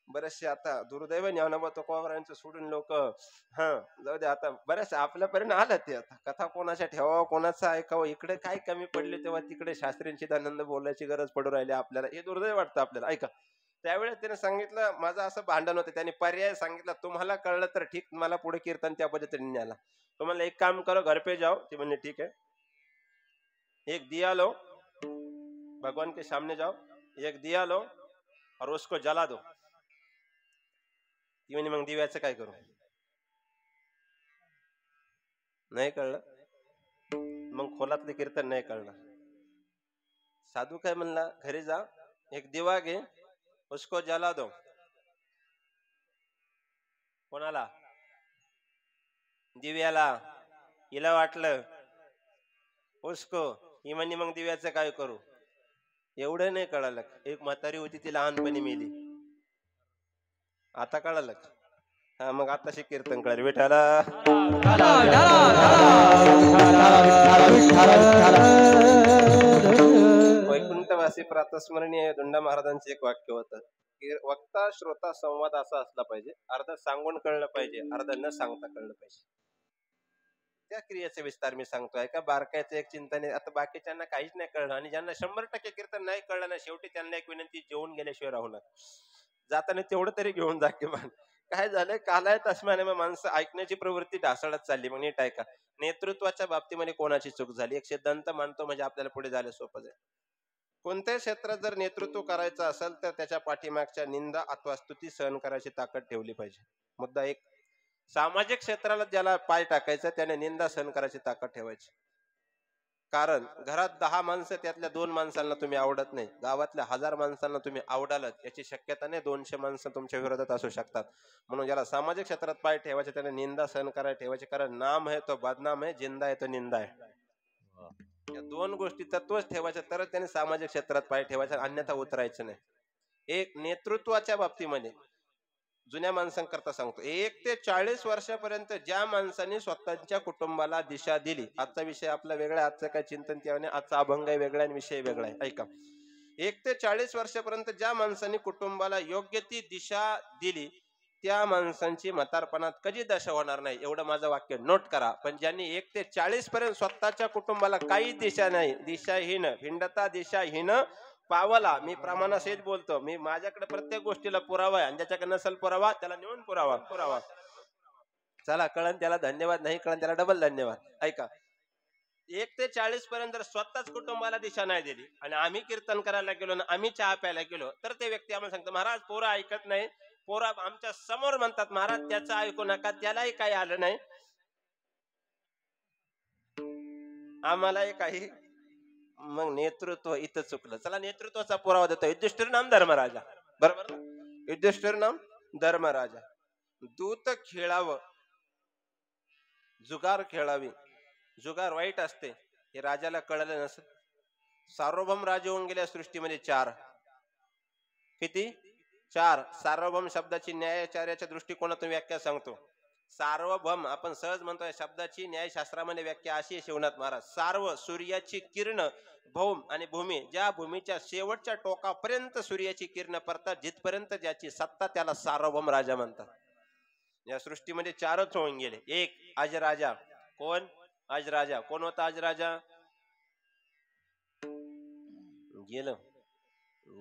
बरेचसे आता दुर्दैव ज्ञानोबा तुकोबारायांचं सोडून लोक जाऊ दे आता बऱ्याच आपल्यापर्यंत आलं ते. आता कथा कोणाच्या ठेवावं, कोणाचं ऐकावं, इकडे काय कमी पडले तेव्हा तिकडे शास्त्रींची आनंद बोलायची गरज पडू राहिली आपल्याला. हे दुर्दैव वाटतं आपल्याला. ऐका, त्यावेळेस त्याने सांगितलं माझं असं भांडण होतं. त्याने पर्याय सांगितला, तुम्हाला कळलं तर ठीक, मला पुढे कीर्तन त्या पद्धतीने न्याला. तुम्हाला एक काम करो, घर पे जाओ. ते म्हणले ठीक है, एक दिया लो, भगवान के सामने जाओ, एक दिया लो और उसको जला दो. ती म्हणे मग दिव्याचं काय करू? नाही कळलं, मग खोलातले कीर्तन नाही कळलं. साधू काय म्हणला, घरी जा, एक दिवा घे, उसको जला दो. कोणाला? दिव्याला. हिला वाटलं उसको, ही म्हणे मग दिव्याचं काय करू? एवढं नाही कळालं. एक म्हातारी होती, ती लहानपणी मेली. आता कळालं. हा, मग आताशी कीर्तन कळलं. विठाला वैकुंठवासी प्रातस्मरणीय दुंडा महाराजांचे एक वाक्य होतं की वक्ता श्रोता संवाद असा असला पाहिजे, अर्ध सांगून कळलं पाहिजे, अर्ध न सांगता कळलं पाहिजे. त्या क्रियेचा विस्तार मी सांगतोय का. बारकायचं एक चिंतन आहे. आता बाकीच्यांना काहीच नाही कळलं आणि ज्यांना 100% कीर्तन नाही कळलं ना, शेवटी त्यांना एक विनंती, जेवून गेल्याशिवाय राहू नका. जाताना तेवढं तरी घेऊन जा किमान. काय झालंय, कालाय तस्माने माणसं ऐकण्याची प्रवृत्ती ढासळत चालली. मग नीट ऐका, नेतृत्वाच्या बाबतीमध्ये कोणाची चूक झाली एक सिद्धांत मानतो म्हणजे आपल्याला पुढे जायला सोपं जाईल. कोणत्याही क्षेत्रात जर नेतृत्व करायचं असेल तर त्याच्या पाठीमागच्या निंदा अथवा स्तुती सहन करायची ताकद ठेवली पाहिजे. मुद्दा एक, सामाजिक क्षेत्राला ज्याला पाय टाकायचं त्याने निंदा सहन करायची ताकद ठेवायची. कारण घरात 10 माणसं, त्यातल्या 2 माणसांना तुम्ही आवडत नाही, गावातल्या 1000 माणसांना तुम्ही आवडालच याची शक्यता नाही. 200 माणसं तुमच्या विरोधात असू शकतात. म्हणून ज्याला सामाजिक क्षेत्रात पाय ठेवायचे त्याने निंदा सहन करायला ठेवायचे. कारण नाम है तो बदनाम है, जिंदा है तो निंदा है. या 2 गोष्टी तत्वच ठेवायच्या तरच त्याने सामाजिक क्षेत्रात पाय ठेवायचा, अन्यथा उतरायचं नाही. एक, नेतृत्वाच्या बाबतीमध्ये जुन्या माणसांकरता सांगतो, 1 ते 40 वर्षापर्यंत ज्या माणसाने स्वतःच्या कुटुंबाला दिशा दिली. आजचा विषय आपला वेगळा, आजचं काय चिंतन त्याने, आजचा अभंग वेगळा आणि विषय वेगळा आहे. ऐका, 1 ते 40 वर्षापर्यंत ज्या माणसाने कुटुंबाला योग्य ती दिशा दिली त्या माणसांची म्हातारपणात कधी दशा होणार नाही, एवढं माझं वाक्य नोट करा. पण ज्यांनी 1 ते 40 पर्यंत स्वतःच्या कुटुंबाला काही दिशा नाही, दिशाहीन, भिंडता दिशाहीन पावला. मी प्रमाणासहित बोलतो, मी माझ्याकडे प्रत्येक गोष्टीला पुरावा आहे आणि ज्याच्याकडे नसेल पुरावा त्याला नेऊन पुरावा. चला, कळण त्याला धन्यवाद, नाही कळण त्याला डबल धन्यवाद. ऐका, 1 ते 40 पर्यंत जर स्वतःच कुटुंबाला दिशा नाही दिली आणि आम्ही कीर्तन करायला गेलो ना आम्ही चहा प्यायला गेलो तर ते व्यक्ती आम्हाला सांगतो महाराज पोरं ऐकत नाही, पोरं आमच्या समोर म्हणतात महाराज त्याचं ऐकू नका, त्यालाही काही आलं नाही, आम्हालाही काही. मग नेतृत्व इथं चुकलं. चला नेतृत्वाचा पुरावा देतो. युधिष्ठिर नाम धर्मराजा, बरोबर ना? युधिष्ठिर नाम धर्मराजा. दूत खेळावं, जुगार खेळावी. जुगार वाईट असते हे राजाला कळलं नसत. सार्वभौम राजे होऊन गेल्या सृष्टीमध्ये 4. किती? 4. सार्वभौम शब्दाची न्यायाचार्याच्या दृष्टिकोनातून व्याख्या सांगतो. सार्वभौम आपण सहज म्हणतोय, शब्दाची न्यायशास्त्रामध्ये व्याख्या अशी आहे शिवनाथ महाराज. सार्व सूर्याची किरण, भौम आणि भूमी, ज्या भूमीच्या शेवटच्या टोकापर्यंत सूर्याची किरण पडतात, जिथपर्यंत ज्याची सत्ता त्याला सार्वभौम राजा म्हणतात. या सृष्टीमध्ये 4च होऊन गेले. 1 अजराजा. कोण? अजराजा. कोण होता अजराजा? गेलं.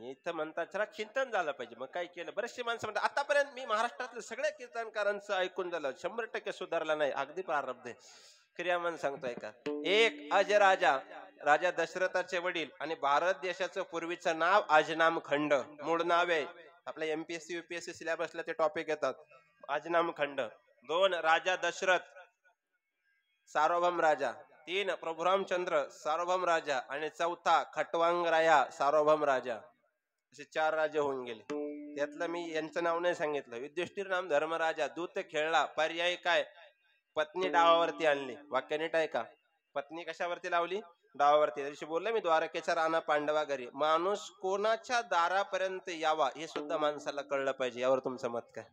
इथं म्हणतात चला चिंतन झालं पाहिजे. मग काय केलं? बरेचसे माणसं म्हणतात आतापर्यंत मी महाराष्ट्रातल्या सगळ्या कीर्तनकारांचं ऐकून झालं, 100% सुधारला नाही, अगदी प्रारब्ध आहे. क्रियामान सांगतोय का? 1 अजराजा, राजा दशरथाचे वडील आणि भारत देशाचं पूर्वीचं नाव अजनाम खंड, मूळ नाव आहे. आपल्या MPSC UPSC सिलेबसला ते टॉपिक येतात. अजनाम खंड. 2 राजा दशरथ सार्वभौम राजा. 3 प्रभुरामचंद्र सार्वभौम राजा आणि 4 खटवांगराया सार्वभौम राजा. असे 4 राजे होऊन गेले. त्यातलं मी यांचं नाव नाही सांगितलं. युधिष्ठिर नाम धर्मराजा. दूत खेळला. पर्याय काय? पत्नी डावावरती आणली. वाक्य नीट आहे का? पत्नी कशावरती लावली? डावावरती. त्या दिवशी बोलले मी, द्वारकेचा राणा पांडवा घरी. माणूस कोणाच्या दारापर्यंत यावा हे सुद्धा माणसाला कळलं पाहिजे. यावर तुमचं मत काय?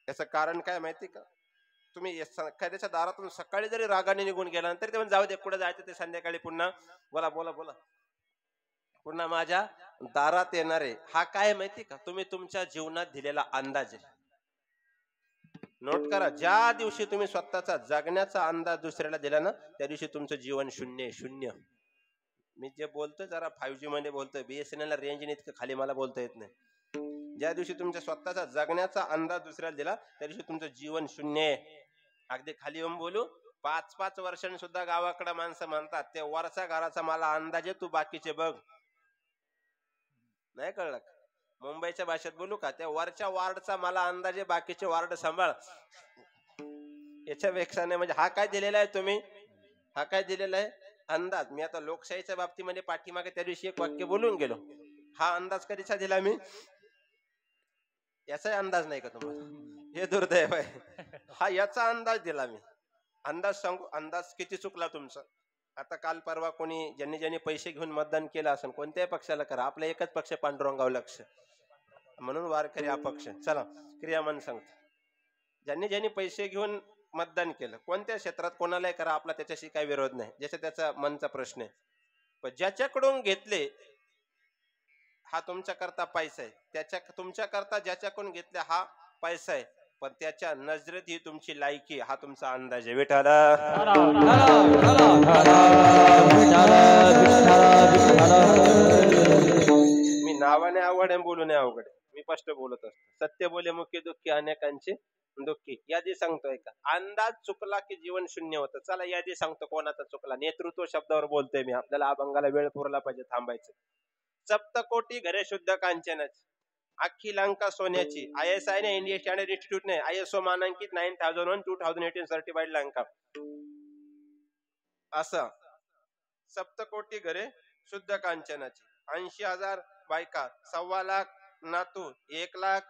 याचं कारण काय माहिती का? तुम्ही एखाद्याच्या दारातून सकाळी जरी रागाने निघून गेला तरी ते जाऊ दे, कुठे जायचं ते संध्याकाळी पुन्हा बोला बोला बोला पुन्हा माझ्या दारात येणार आहे. हा काय माहिती का? तुम्ही तुमच्या जीवनात दिलेला अंदाज आहे. नोट करा. ज्या दिवशी तुम्ही स्वतःचा जगण्याचा अंदाज दुसऱ्याला दिला ना त्या दिवशी तुमचं जीवन शून्य आहे. शून्य. मी जे बोलतोय जरा 5G मध्ये बोलतोय. BSNL रेंज इतकं खाली मला बोलता येत नाही. ज्या दिवशी तुमच्या स्वतःचा जगण्याचा अंदाज दुसऱ्याला दिला त्या दिवशी तुमचं जीवन शून्य आहे. अगदी खाली येऊन बोलू. 5-5 वर्षांनी सुद्धा गावाकडे माणसं म्हणतात ते वरच्या घराचा मला अंदाज आहे, तू बाकीचे बघ. नाही कळलं? मुंबईच्या भाषेत बोलू का? त्या वरच्या वार्डचा मला अंदाज आहे, बाकीचे वार्ड सांभाळ. याच्यापेक्षा नाही. म्हणजे हा काय दिलेला आहे तुम्ही? हा काय दिलेला आहे? अंदाज. मी आता लोकशाहीच्या बाबतीमध्ये पाठीमागे त्या दिवशी एक वाक्य बोलून गेलो. हा अंदाज कधीचा दिला मी? याचा अंदाज नाही का तुम्हाला? हे दुर्दैव आहे. हा याचा अंदाज दिला मी. अंदाज सांगू, अंदाज किती चुकला तुमचा. आता काल परवा कोणी ज्यांनी पैसे घेऊन मतदान केलं असेल, कोणत्याही पक्षाला करा, आपला एकच पक्ष पांडुरंगाव लक्ष, म्हणून वारकरी अपक्ष. चला क्रियामान सांगतो. ज्यांनी पैसे घेऊन मतदान केलं कोणत्या क्षेत्रात कोणालाही करा, आपला त्याच्याशी काही विरोध नाही, ज्याच्या त्याचा मनचा प्रश्न आहे. पण ज्याच्याकडून घेतले हा तुमच्या करता पैसा आहे, तुमच्या करता ज्याच्याकडून घेतले हा पैसा आहे, पण त्याच्या नजरेत ही तुमची लायकी, हा तुमचा अंदाज आहे. विठ्ठल मी नावाने आवड आहे, बोलू नये अवघड. मी स्पष्ट बोलत असतो. सत्य बोले मुख्य दुःखी अनेकांचे दुःखी. यादी सांगतोय का? अंदाज चुकला की जीवन शून्य होतं. चला यादी सांगतो कोणाचा चुकला. नेतृत्व शब्दावर बोलतोय मी. आपल्याला अभंगाला वेळ पुरला पाहिजे, थांबायचं. सप्तकोटी घरे शुद्ध कांचनाची, अख्खी लंका सोन्याची. ISI ने, इंडियन स्टँडर्ड इन्स्टिट्यूट ने ISO मानांकित 9001 2018 सर्टिफाईड लंका. असं सप्तकोटी घरे शुद्ध कांचनाची, 80,000 बायका, 1.25 लाख नातू, 1 लाख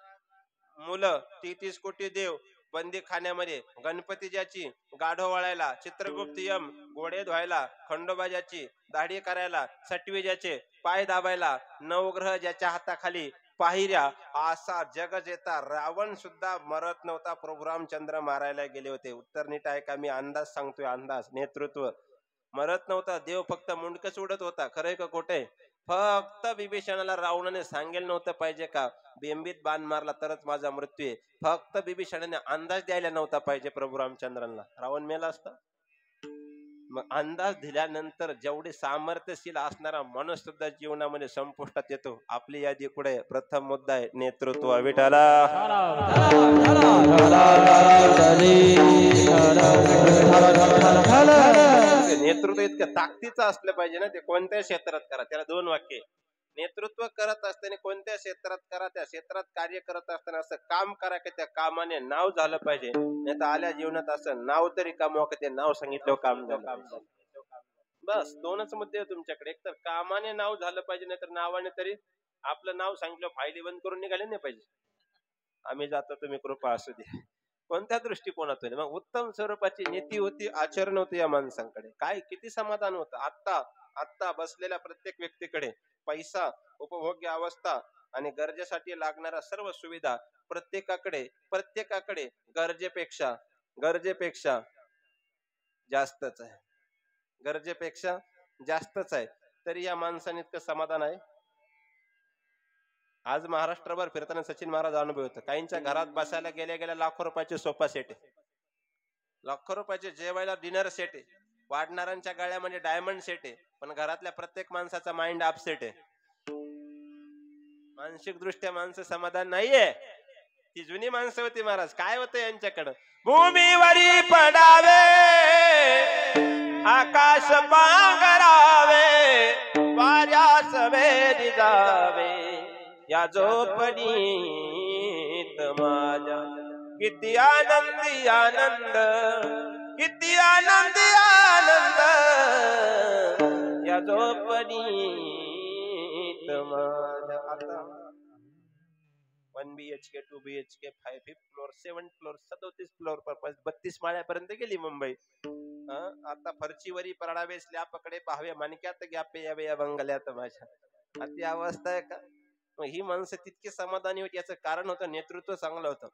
मुलं, 33 कोटी देव बंदी खाण्यामध्ये. गणपती ज्याची गाढो वळायला, चित्रगुप्त यम घोडे धुवायला, खंडोबा ज्याची दाढी करायला, सटवी ज्याचे पाय दाबायला, नवग्रह ज्याच्या हाताखाली पाहिऱ्या, असा जग जेता रावण सुद्धा मरत नव्हता. प्रभू रामचंद्र मारायला गेले होते. उत्तर नीट आहे का? मी अंदाज सांगतोय. अंदाज. नेतृत्व. मरत नव्हता देव, फक्त मुंडकच उडत होता. खरंय का खोटे? फक्त विभीषणाला रावणाने सांगेल नव्हतं पाहिजे का बेंबीत बाण मारला तरच माझा मृत्यू आहे. फक्त विभीषणाने अंदाज द्यायला नव्हता पाहिजे प्रभू रामचंद्रांना, रावण मेला असता. मग अंदाज दिल्यानंतर जेवढे सामर्थ्यशील असणारा माणूस सुद्धा जीवनामध्ये संपुष्टात येतो. आपली यादी पुढे. प्रथम मुद्दा आहे नेतृत्व. विठाला नेतृत्व इतकं ताकदीचं असलं पाहिजे ना, ते कोणत्या क्षेत्रात करा. त्याला 2 वाक्य. नेतृत्व करत असताना कोणत्या क्षेत्रात करा, त्या क्षेत्रात कार्य करत असताना असं काम करा की त्या कामाने नाव झालं पाहिजे. नाही तर आल्या जीवनात असं नाव तरी कमवा की ते नाव सांगितलं काम झालं. बस 2च मुद्दे आहे तुमच्याकडे. एक तर कामाने नाव झालं पाहिजे, नाही तर नावाने तरी आपलं नाव सांगितलं फायली बंद करून निघाले नाही पाहिजे. आम्ही जातो तुम्ही कृपा असू दे. कोणत्या दृष्टिकोनातून? मग उत्तम स्वरूपाची नीती होती, आचरण होते या माणसांकडे. काय किती समाधान होतं. आत्ता बसलेल्या प्रत्येक व्यक्तीकडे पैसा, उपभोग्य अवस्था आणि गरजेसाठी लागणाऱ्या सर्व सुविधा प्रत्येकाकडे गरजेपेक्षा जास्तच आहे. गरजेपेक्षा जास्तच आहे. तरी या माणसाने इतकं समाधान आहे. आज महाराष्ट्रभर फिरताना सचिन महाराज अनुभव होतं. काहींच्या घरात बसायला गेल्या लाखो रुपयाचे सोफा सेट आहे, लाखो रुपयाचे जेवायला डिनर सेट आहे, वाढणाऱ्यांच्या गळ्यामध्ये डायमंड सेट आहे, पण घरातल्या प्रत्येक माणसाचा माइंड अपसेट आहे. मानसिक दृष्ट्या माणसं समाधान नाहीये. ती जुनी माणसं होती महाराज. काय होतं यांच्याकडं? भूमीवरी पडावे, आकाश पांघरावे, वाऱ्यास वेधी जावे, या झोपडीत माझ्या किती आनंदी आनंद, किती आनंदी आनंद, या झोपडीत माझ्या. आता 1 BHK 2 BHK 5th floor 7th floor 37 floor 32 माळ्यापर्यंत गेली मुंबई. आता फरचीवरी पडावे, स्लॅब पकडे पाहावे, माणक्यात ग्यापे यावे या बंगल्यात माझ्या. अति अवस्था आहे का? मग ही माणसं तितकी समाधानी होती. याचं कारण होतं नेतृत्व चांगलं होतं,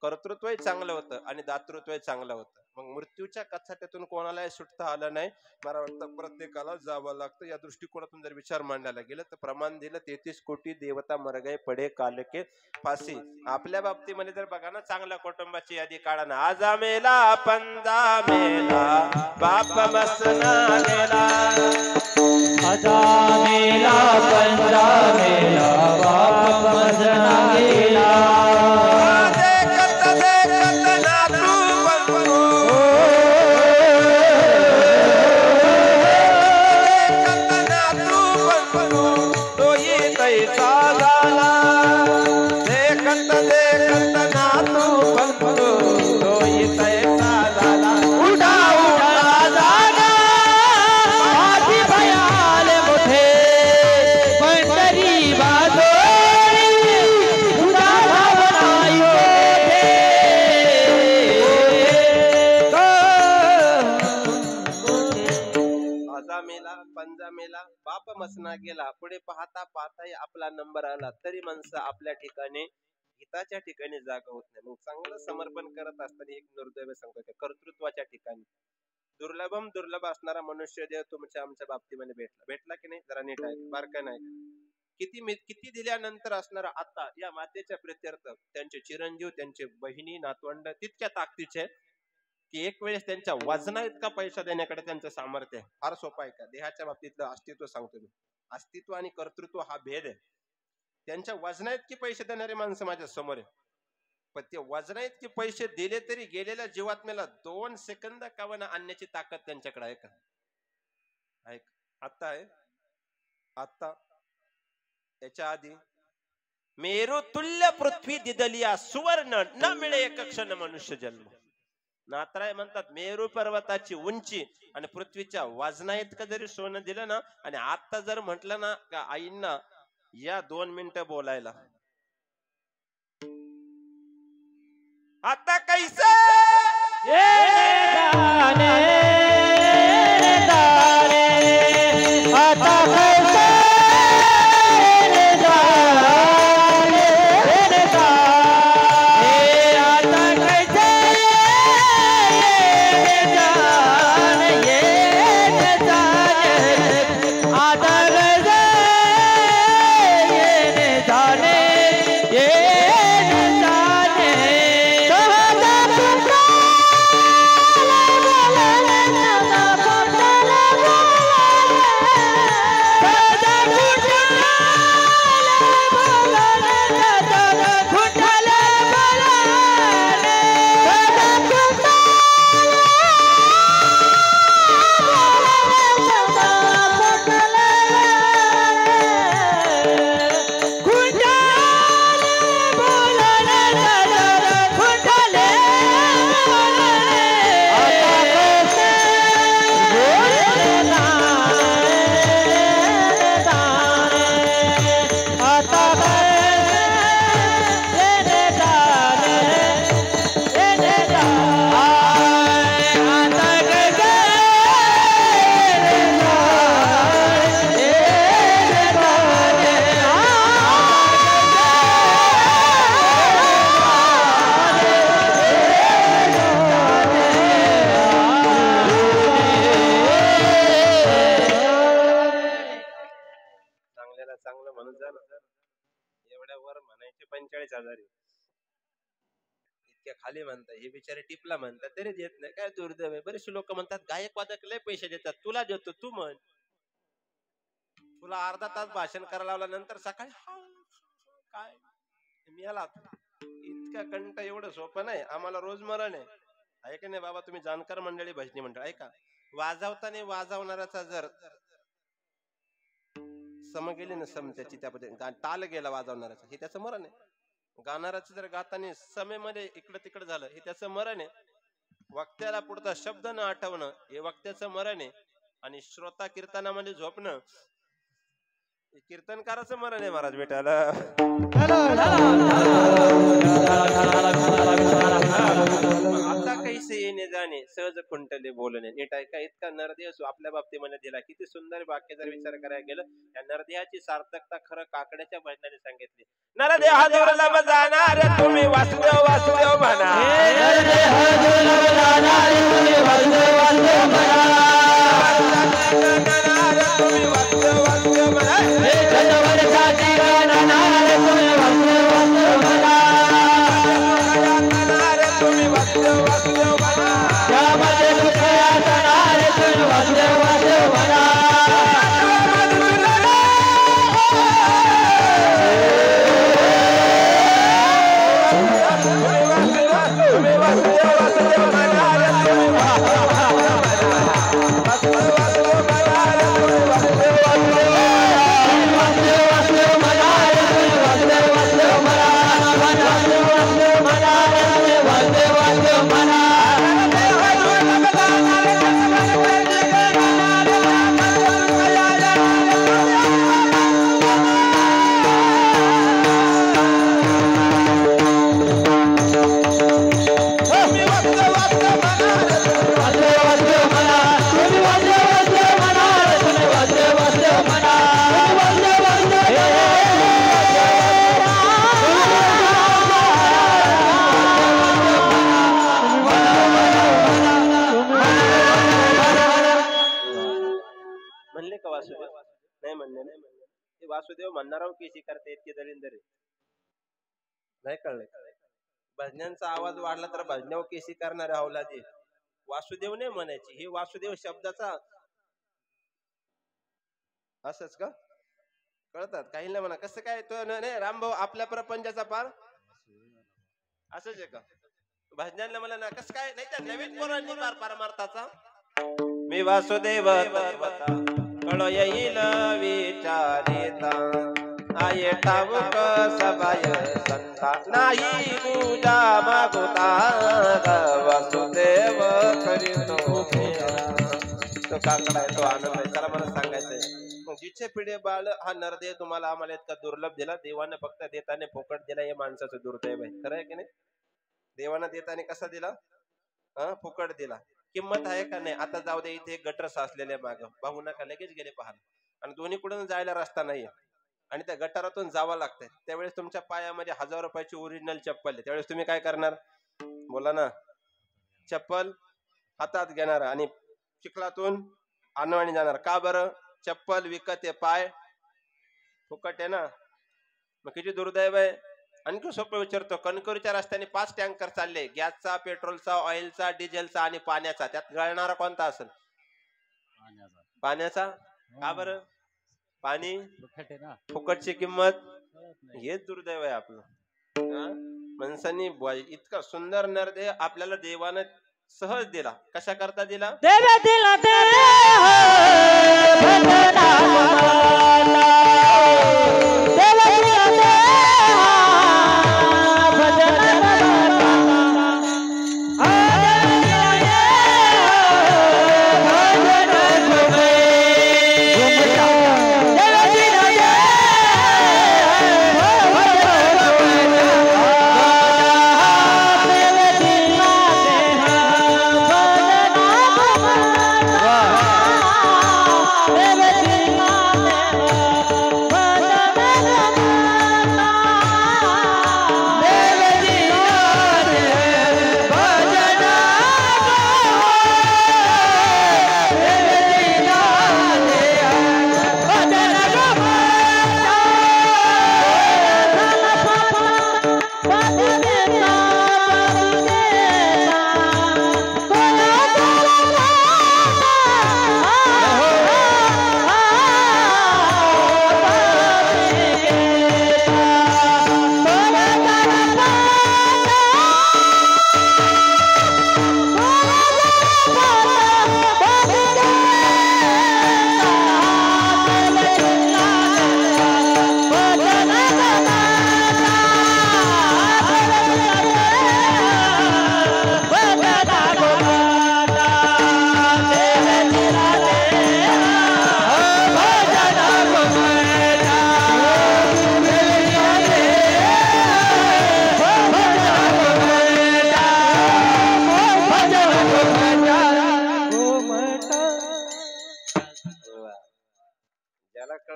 कर्तृत्वही चांगलं होतं आणि दातृत्वही चांगलं होतं. मग मृत्यूच्या कचाट्यातून कोणालाही सुटता आलं नाही. मला वाटतं प्रत्येकाला जावं लागतं. या दृष्टिकोनातून जर विचार मांडायला गेलं तर प्रमाण दिलं 33 कोटी देवता मर गए पडे काल के फाशी. आपल्या बाबतीमध्ये जर बघा ना, चांगल्या कुटुंबाची यादी काढा ना. आजा मेला पंजा मेला, बाप मसना गेला, आजा मेला पंजा मेला, बाप मसना गेला. बाप मसना गेला. पुढे पाहता आपला नंबर आला. तरी माणसं आपल्या ठिकाणी हिताच्या ठिकाणी जागा होत नाही. मग चांगलं समर्पण करत असताना एक दुर्दैव सांगतो, कर्तृत्वाच्या ठिकाणी दुर्लभ असणारा मनुष्य देव तुमच्या आमच्या बाबतीमध्ये भेटला की नाही? जरा नीट आहे, बारका नाही. किती दिल्यानंतर असणारा आता या मातेच्या प्रित्यर्थ त्यांचे चिरंजीव, त्यांचे बहिणी, नातवंड तितक्या ताकदीचे की एक वेळेस त्यांच्या वजना इतका पैसा देण्याकडे त्यांचं सामर्थ्य आहे. फार सोपं आहे का? देहाच्या बाबतीतलं अस्तित्व सांगतो मी. अस्तित्व आणि कर्तृत्व हा भेद आहे. त्यांच्या वजना इतके पैसे देणारे माणसं माझ्या समोर आहे, पण ते वजना इतके पैसे दिले तरी गेलेल्या जीवात्म्याला 2 सेकंद कावना आणण्याची ताकद त्यांच्याकडे आहे का? आहे का? आता आहे. आता याच्या आधी मेरू तुल्य पृथ्वी दिदलिया सुवर्ण न मिळे एक क्षण मनुष्य जन्म. नातराय म्हणतात मेरू पर्वताची उंची आणि पृथ्वीच्या वजना इतकं जरी सोनं दिलं ना, आणि आता जर म्हटलं ना का आईंना या 2 मिनिटं बोलायला, आता कैसे इतक्या खाली म्हणताय, हे बिचारे टिपला म्हणतात तरी देत नाही, काय दुर्दैव आहे. बरेचसे लोक म्हणतात गायक वादक लय पैसे देतात, तुला देतो तू म्हण. तुला अर्धा तास भाषण करायला लावला, नंतर सकाळी काय मी आला. इतका कंठ एवढं सोपं नाही, आम्हाला रोज मरण आहे की नाही बाबा. तुम्ही जाणकार मंडळी, भजनी मंडळ ऐका, वाजवताना वाजवणाराचा जर सम गेली ना, सम त्याची त्या पद्धतीने ताल गेला वाजवणाराचा, हे त्याचं मरण आहे. गाणाराचं जर गाताने समेमध्ये इकडं तिकडं झालं, हे त्याचं मरण आहे. वक्त्याला पुढचा शब्द न आठवणं हे वक्त्याचं मरण आहे. आणि श्रोता कीर्तनामध्ये झोपणं कीर्तनकाराचं मरण आहे महाराज बेटाला. आता कैसे येणे जाणे सहज खुंटले बोलणे. नीट ऐका, इतका नरदेव आपल्या बाबतीमध्ये दिला. किती सुंदर वाक्य जर विचार करायला गेलं, त्या नरदेहाची सार्थकता खरं काकड्याच्या भजनाने सांगितली. नरदेहा दुर्लभ जाणार तुम्ही वासुदेव वासुदेव म्हणा. वासुदेव म्हणणारा केशी करते इतके दलिंदर नाही कळलं. भजनांचा आवाज वाढला तर भजनावर केशी करणारे अवलादी वासुदेव नाही म्हणायची. हे वासुदेव शब्दाचा असंच का कळतात काही नाही म्हणा. कसं काय तो नाही रामभाऊ आपल्या प्रपंचाचा पार असंच आहे का भजनांना मला ना कसं काय नाही. त्या नवीन पोरांनी पार परमार्थाचा मी वासुदेव कळ येईल विचारिता आये ठाऊक सबाय संता नाही पूजा मागुता वासुदेव करीतो तो काकडा आहे तो आनंद आहे. त्याला मला सांगायचंय मग जिचे पिढे बाळ हा नरदेव तुम्हाला आम्हाला इतका दुर्लभ दिला. देवाने फक्त देताने फोकट दिला हे माणसाचं दुर्दैव आहे. खरं आहे की नाही. देवानं देताने कसा दिला फुकट दिला. किंमत आहे का नाही. आता जाऊ दे इथे गटर साचलेले माग पाहू नका लगेच गेले पाहाल आणि दोन्ही कडून जायला रस्ता नाहीये आणि त्या गटारातून जावं लागतंय. त्यावेळेस तुमच्या पायामध्ये 1000 रुपयाची ओरिजिनल चप्पल आहे. त्यावेळेस तुम्ही काय करणार बोला ना. चप्पल हातात घेणार आणि चिखलातून आणवाणी जाणार. का बरं चप्पल विकत आहे पाय फुकट आहे ना. मग किती दुर्दैव आहे. आणखी सोपं विचारतो. कणकवलीच्या रस्त्याने 5 टँकर चालले गॅसचा पेट्रोलचा ऑइलचा डिझेलचा आणि पाण्याचा. त्यात गळणारा कोणता असेल पाण्याचा. का बरं पाणी फुकटची किंमत हेच दुर्दैव आहे आपलं. माणसांनी इतका सुंदर नरदेह आपल्याला देवानं सहज दिला. कशा करता दिला.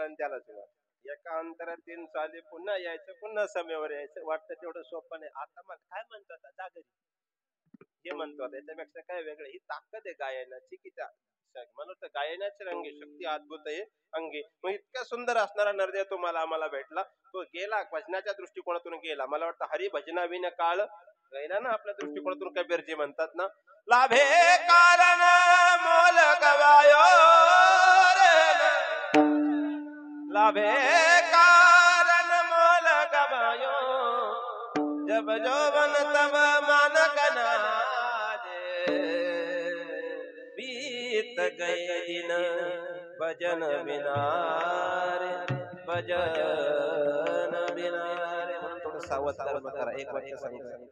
आणि त्यालाच एका अंतरात 3 चाले पुन्हा यायचं, पुन्हा समयावर यायचं. वाटतं तेवढं सोपं नाही. आता मग काय म्हणतो आता जा घरी हे म्हणतो. त्याच्यापेक्षा काय वेगळं, ही ताकद आहे गायनाची की त्या म्हणून तर गायनाची रंगी शक्ती अद्भुत आहे अंगी. मग इतका सुंदर असणारा नरदेव तुम्हाला आम्हाला भेटला. तो गेला भजनाच्या दृष्टिकोनातून गेला. मला वाटतं हरी भजना विन काळ गेला ना आपल्या दृष्टिकोनातून. कबीरजी म्हणतात ना, लाभे कारण मोल गवायो रे, लाभे कारण मोल गवायो, जब जोवन तब मान बीत गए दिन भजन बिना रे, भजन बिना रे. म्हणून थोडं सावध करा. एक वाक्य सांगितलं,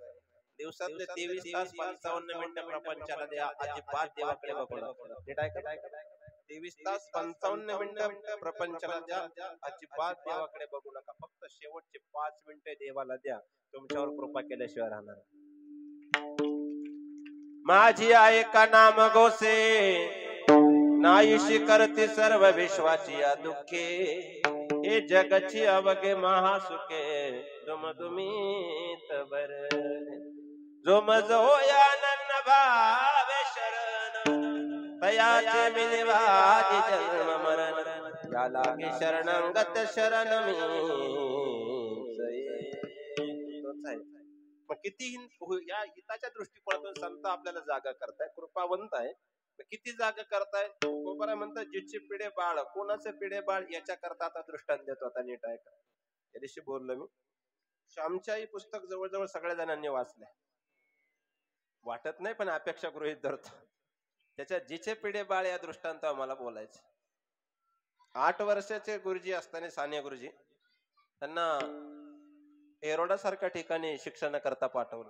दिवसातले 23 तास 55 मिनिटं प्रपंचाला द्या, अजिबात देवाकडे बघू. नीट ऐका, 23 तास 55 मिनिटं प्रपंचाला द्या, अजिबात देवाकडे बघू नका. फक्त शेवटचे 5 मिनिटं देवाला द्या. तुमच्यावर कृपा केल्याशिवाय राहणार. माझी आहे का नाम गोसे, नाहीशी करते सर्व विश्वाची या दुःखे, हे जगची अवघे महासुखे, तुम तुम्ही तबर जोम जो यानन भावे शरण, तयाचे मिलवाजी जन्म मरण, या लागे शरणांगत शरण मी. मग किती या हिताच्या दृष्टिकोनातून संत आपल्याला जागा करताय, कृपावंत आहे. किती जागा करताय. कोबरा म्हणतात जिचे पिढे बाळ, कोणाचे पिढे बाळ याच्या करता आता दृष्टांत देतो. आता नीट ऐका. या दिवशी बोललो मी, श्यामच्याई पुस्तक जवळजवळ सगळ्या जणांनी वाचलंय. वाटत नाही पण अपेक्षा गृहीत धरतो. त्याच्यात जिचे पिढे बाळ या दृष्टांत आम्हाला बोलायचं. 8 वर्षाचे गुरुजी असताना साने गुरुजी त्यांना एरोडा सारख्या ठिकाणी शिक्षण करता पाठवलं.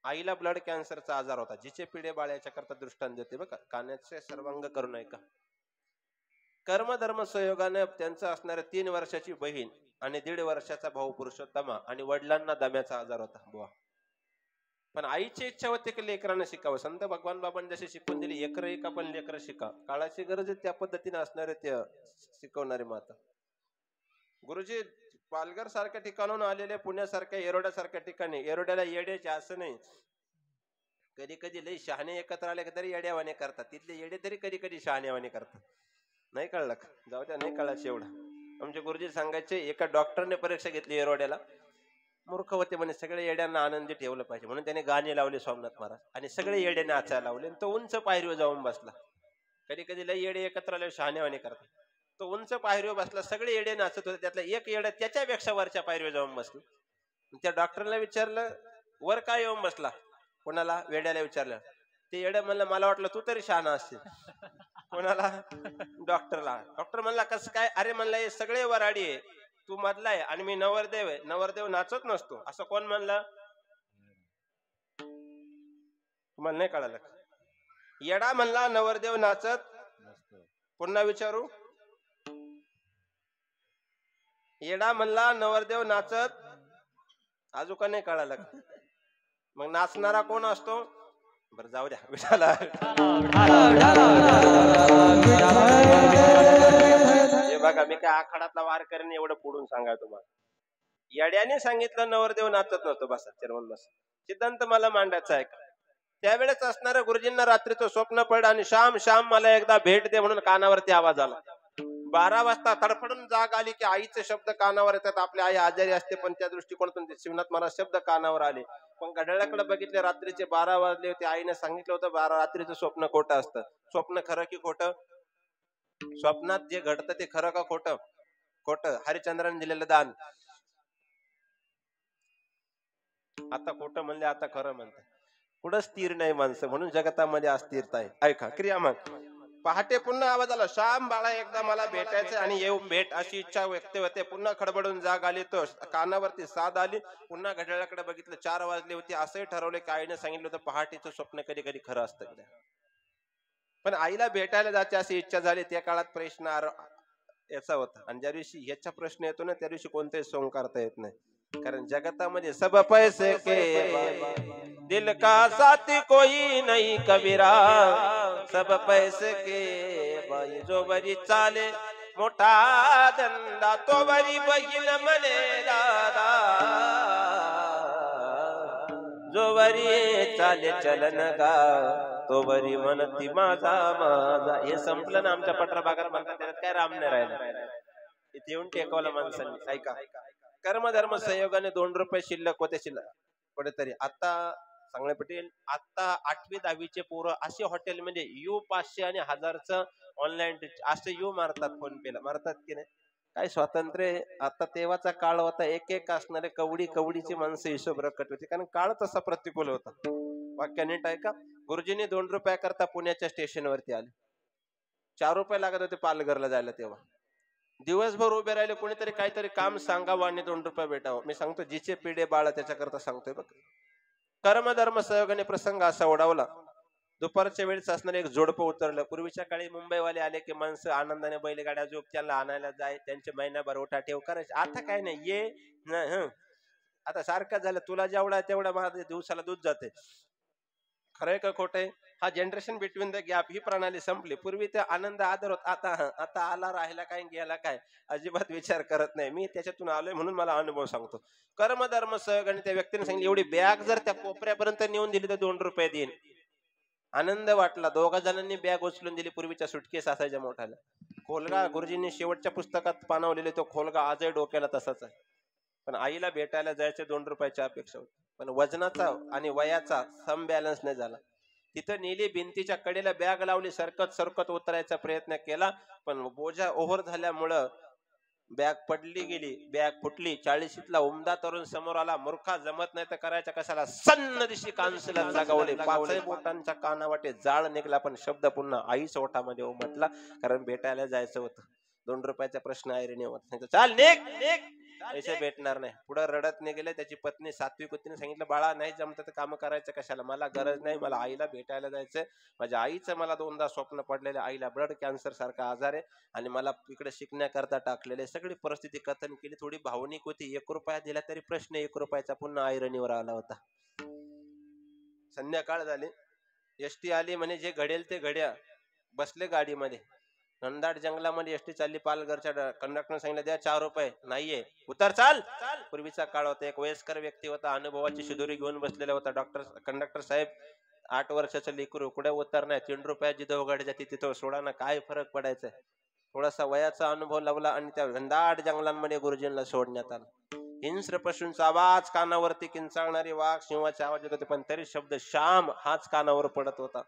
आईला ब्लड कॅन्सरचा आजार होता. जिचे पिढे बाळ याच्या करता दृष्टांत देते बघा. कानाचे सर्वांग करून ऐका. कर्मधर्म संयोगाने त्यांचं असणाऱ्या 3 वर्षाची बहीण आणि 1.5 वर्षाचा भाऊ पुरुषोत्तमा आणि वडिलांना दम्याचा आजार होता बुवा. पण आईची इच्छा होती की लेकरांना शिकावं. संत भगवान बाबांनी जशी शिकवून दिली, एकर एक आपण लेकर शिका. काळाची गरज आहे त्या पद्धतीने असणारे ते शिकवणारी माता. गुरुजी पालघर सारख्या ठिकाणून आलेले पुण्यासारख्या एरोडा सारख्या ठिकाणी. एरोड्याला येड्याचे असं नाही, कधी कधी लई शहाणे एकत्र आले तरी येड्यावाने करतात. तिथले येडे तरी कधी कधी शहाणेवाने करतात. नाही कळलं का? जाऊ द्या, नाही कळायचं एवढं. आमचे गुरुजी सांगायचे, एका डॉक्टरने परीक्षा घेतली एरोड्याला. मूर्ख होते म्हणे, सगळे येड्यांना आनंदी ठेवलं पाहिजे म्हणून त्याने गाणे लावले सोमनाथ महाराज आणि सगळे येडे नाचायला लावले. तो उंच पायरीवर जाऊन बसला. कधी कधी लई येडे एकत्र आले शहाणेवाने करतात. तो उंच पायरीवर बसला, सगळे येडे नाचत होते. त्यातला एक येडा त्याच्यापेक्षा वरच्या पायरीवर जाऊन बसला. त्या डॉक्टरला विचारलं, वर काय येऊन बसला? कोणाला? वेड्याला विचारलं. ते येडं म्हणलं, मला वाटलं तू तरी शहाणा असशील. कोणाला? डॉक्टरला. डॉक्टर म्हणला, कसं काय? अरे म्हणला, हे सगळे वराडी आहे, तू मधला आहे आणि मी नवरदेव आहे. नवरदेव नाचत नसतो असं कोण म्हणलं? तुम्हाला नाही कळालं? येडा म्हणला नवरदेव नाचत. पुन्हा विचारू, येडा म्हणला नवरदेव नाचत. अजून का नाही कळालं? मग नाचणारा कोण असतो? बरं जाऊ द्या. विठाला बघा, मी काय आखाडातला वार करेन एवढं पुढून सांगा तुम्हाला. येड्याने सांगितलं नवरदेव नाचत नसतो. बसा चिरवून बस. सिद्धांत मला मांडायचा आहे. त्यावेळेस असणाऱ्या गुरुजींना रात्रीचं स्वप्न पडलं आणि श्याम श्याम मला एकदा भेट दे म्हणून कानावरती आवाज आला. 12 वाजता तडफडून जाग आली की आईचे शब्द कानावर येतात. आपली आई आजारी असते पण त्या दृष्टिकोनातून ते शिवनाथ महाराज शब्द कानावर आले. पण घड्याळाकडे बघितले, रात्रीचे 12 वाजले होते. आईने सांगितलं होतं 12 रात्रीचं स्वप्न खोटं असतं. स्वप्न खरं की खोटं? स्वप्नात जे घडतं ते खरं का खोटं? खोटं. हरिश्चंद्राने दिलेलं दान. आता खोटं म्हणले, आता खरं म्हणते. कुठं स्थिर नाही माणसं, म्हणून जगतामध्ये अस्थिरता आहे. ऐका क्रियामान. पहाटे पुन्हा आवाज आला, श्याम बाळा एकदा मला भेटायचं आणि येऊन भेट अशी इच्छा व्यक्त होते. पुन्हा खडबडून जाग आली. तो कानावरती साद आली. पुन्हा घड्याळाकडे बघितलं, 4 वाजले होते. असंही ठरवले की आईने सांगितलं होतं पहाटेचं स्वप्न कधी कधी खरं असतं. पण आईला भेटायला जायची अशी इच्छा झाली. त्या काळात प्रश्न याचा होता. आणि ज्या दिवशी याचा प्रश्न येतो ना, त्या दिवशी कोणतेही सोंग करता येत नाही. कारण जगतामध्ये सब पैसे के दिल का साथी कोई नहीं कबीरा, सब पैसे के बाई जो बरी चाले मोठा धंदा तो बरी बहीण म्हणे दादा जो बरी चाले चलन का तो बरी म्हणती माझा माझा. हे संपलं ना आमच्या पठरा भागात म्हणतात त्याच्यात काय राम नाही राहिला. इथे येऊन टेकवलं माणसांनी. ऐका कर्मधर्म संयोगाने 2 रुपये शिल्लक होते शिल्लक कुठेतरी. आता सांगणे पटेल आता 8वी 10वीचे पोरं असे हॉटेलमध्ये यू 500 आणि 1000चं ऑनलाईन असे यू मारतात, फोन पेला मारतात की नाही. काय स्वातंत्र्य. आता तेव्हाचा काळ होता एक एक असणारे कवडीची माणसं हिशोब रकट होती कारण काळ तसा प्रतिकूल होता. वाक्य नीट ऐका. गुरुजींनी 2 रुपया करता पुण्याच्या स्टेशनवरती आले. 4 रुपये लागत होते पालघरला जायला. तेव्हा दिवसभर उभे राहिले कोणीतरी काहीतरी काम सांगावं आणि 2 रुपये भेटावं. मी सांगतो जिचे पिढे बाळ त्याच्याकरता सांगतोय बघ. कर्मधर्म सहयोगाने प्रसंग असा ओढावला. दुपारच्या वेळेस असणारे एक जोडपं उतरलं. पूर्वीच्या काळी मुंबईवाले आले की माणसं आनंदाने बैलगाड्या जोग त्यांना आणायला जाय, त्यांचे महिनाभर उठा ठेव करायचे. आता काय नाही ये आता सारखं झालं. तुला जेवढा तेवढा माझ्या दिवसाला दूध जाते. खरंय का खोटंय. हा जनरेशन बिटवीन द गॅप ही प्रणाली संपली. पूर्वी ते आनंद आदर होत. आता आला राहिला काय गेला काय अजिबात विचार करत नाही. मी त्याच्यातून आलोय म्हणून मला अनुभव सांगतो. कर्मधर्म सहयोगाने त्या व्यक्तीने सांगितलं एवढी बॅग जर त्या कोपऱ्यापर्यंत नेऊन दिली तर 2 रुपये देईन. आनंद वाटला. 2 जणांनी बॅग उचलून दिली. पूर्वीच्या सुटकेस असायच्या मोठ्याला. खोलगा गुरुजींनी शेवटच्या पुस्तकात पानवलेले तो खोलगा आजही डोक्याला तसाच आहे. पण आईला भेटायला जायचे 2 रुपयाच्या अपेक्षा होती. पण वजनाचा आणि वयाचा समबॅलन्स नाही झाला. तिथं नेली भिंतीच्या कडेला बॅग लावली. सरकत उतरायचा प्रयत्न केला पण बोजा ओव्हर झाल्यामुळं बॅग पडली गेली. बॅग फुटली. 40शीतला उमदा तरुण समोर आला. मूर्खा जमत नाही तर करायच्या कशाला. सन्न दिशी कानसला लगावले. 5 बोटांच्या कानावाटे जाळ निघला पण शब्द पुन्हा आईच ओठामध्ये उमटला कारण भेटायला जायचं होतं. 2 रुपयाचा प्रश्न ऐरणीय होता. चाल निघ पैसे भेटणार नाही. पुढे रडत निघाले. त्याची पत्नी सात्विक होतीने सांगितलं बाळा नाही जमत तर काम करायचं कशाला. मला गरज नाही. मला आईला भेटायला जायचंय. माझ्या आईचं मला 2दा स्वप्न पडलेले. आईला ब्लड कॅन्सर सारखा आजार आहे आणि मला इकडे शिकण्याकरता टाकलेले. सगळी परिस्थिती कथन केली. थोडी भावनिक होती. 1 रुपया दिला तरी प्रश्न 1 रुपयाचा पुन्हा ऐरणीवर आला होता. संध्याकाळ झाली. एसटी आली म्हणे जे घडेल ते घड्या. बसले गाडीमध्ये. नंदाड जंगलामध्ये एसटी चालली. पालघरच्या कंडक्टर सांगितलं द्या 4 रुपये. नाहीये उतर चाल. पूर्वीचा काळ होता. एक वयस्कर व्यक्ती होता. अनुभवाची शिदोरी घेऊन बसलेला होता. कंडक्टर साहेब 8 वर्षाचं लेकरू कुठे उतर नाही. 3 रुपया जिथं उघड जाते तिथं सोडा ना. काय फरक पडायचा. थोडासा वयाचा अनुभव लावला आणि त्या घनदाट जंगलांमध्ये गुरुजींना सोडण्यात आलं. हिंस्र पशूंचा आवाज कानावरती किंचाळणारी वाघ सिंहाचे आवाज येत होते पण तरी शब्द श्याम हाच कानावर पडत होता.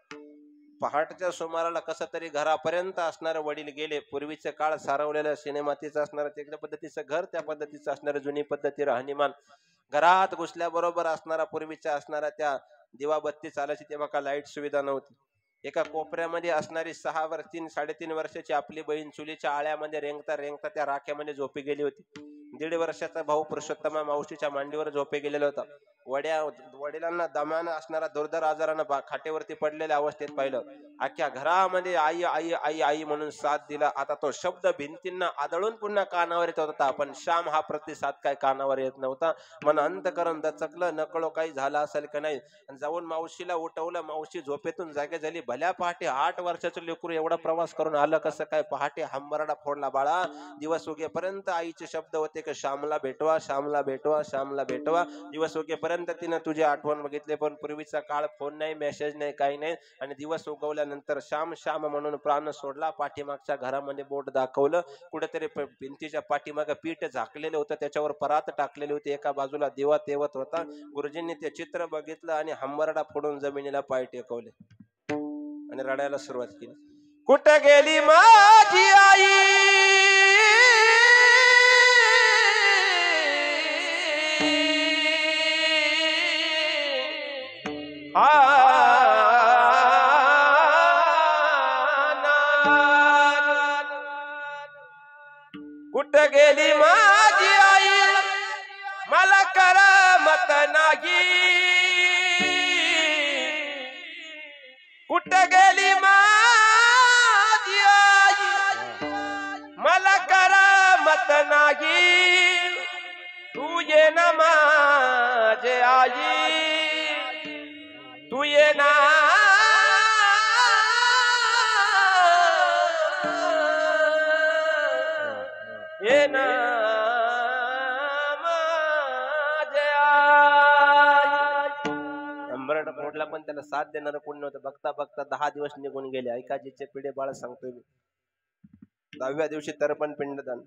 पहाटच्या सुमाराला कसं तरी घरापर्यंत असणारे वडील गेले. पूर्वीचे काळ सारवलेलं सिनेमातीचं असणारं त्या पद्धतीचं घर, त्या पद्धतीचं असणारं जुनी पद्धती राहणीमान. घरात घुसल्याबरोबर असणारा पूर्वीच्या असणारा त्या दिवाबत्ती चालायची तेव्हा का लाईट सुविधा नव्हती. एका कोपऱ्यामध्ये असणारी 3.5 वर्षाची आपली बहीण चुलीच्या आळ्यामध्ये रेंगता त्या राख्यामध्ये झोपी गेली होती. 1.5 वर्षाचा भाऊ पुरुषोत्तमा मावशीच्या मांडीवर झोपे गेलेला होता. वडिलांना दम्यानं असणारा दुर्धर आजारानं खाटेवरती पडलेल्या अवस्थेत पाहिलं. अख्ख्या घरामध्ये आई आई आई आई म्हणून साथ दिला. आता तो शब्द भिंतींना आदळून पुन्हा कानावर येत होता पण श्याम हा प्रतिसाद काय कानावर येत नव्हता. मन अंतकरण दचकलं. नकळो काही झालं असेल का नाही. जाऊन मावशीला उठवलं. मावशी झोपेतून जागे झाली. भल्या पहाटे 8 वर्षाचं लेकरू एवढा प्रवास करून आलं कसं काय. पहाटे हंबरडा फोडला. बाळा दिवस उगेपर्यंत आईचे शब्द होते की श्यामला भेटवा श्यामला भेटवा श्यामला भेटवा. दिवस उगेपर्यंत तिनं तुझी आठवण बघितली पण पूर्वीचा काळ फोन नाही मेसेज नाही काही नाही. आणि दिवस उगवल्यानंतर श्याम श्याम म्हणून प्राण सोडला. पाठीमागच्या घरामध्ये बोट दाखवलं. कुठेतरी भिंतीच्या पाठीमागे पीठ झाकलेलं होतं. त्याच्यावर परात टाकलेली होती. एका बाजूला दिवा तेवत होता. गुरुजींनी ते चित्र बघितलं आणि हंबरडा फोडून जमिनीला पाय टेकवले आणि रडायला सुरुवात केली. कुठे गेली माझी आई कुठं गेली माझी आई मला करमत नाही. कुठं गेली माझी आई मला करमत नाही. तू ये ना माझे आई तू ये ना ये ना अंबरड फोडला पण त्याला साथ देणार कोण नव्हतं. बघता बघता 10 दिवस निघून गेले. ऐकाजीचे पिढे बाळ सांगतोय मी. 10व्या दिवशी तर्पण पिंडदान,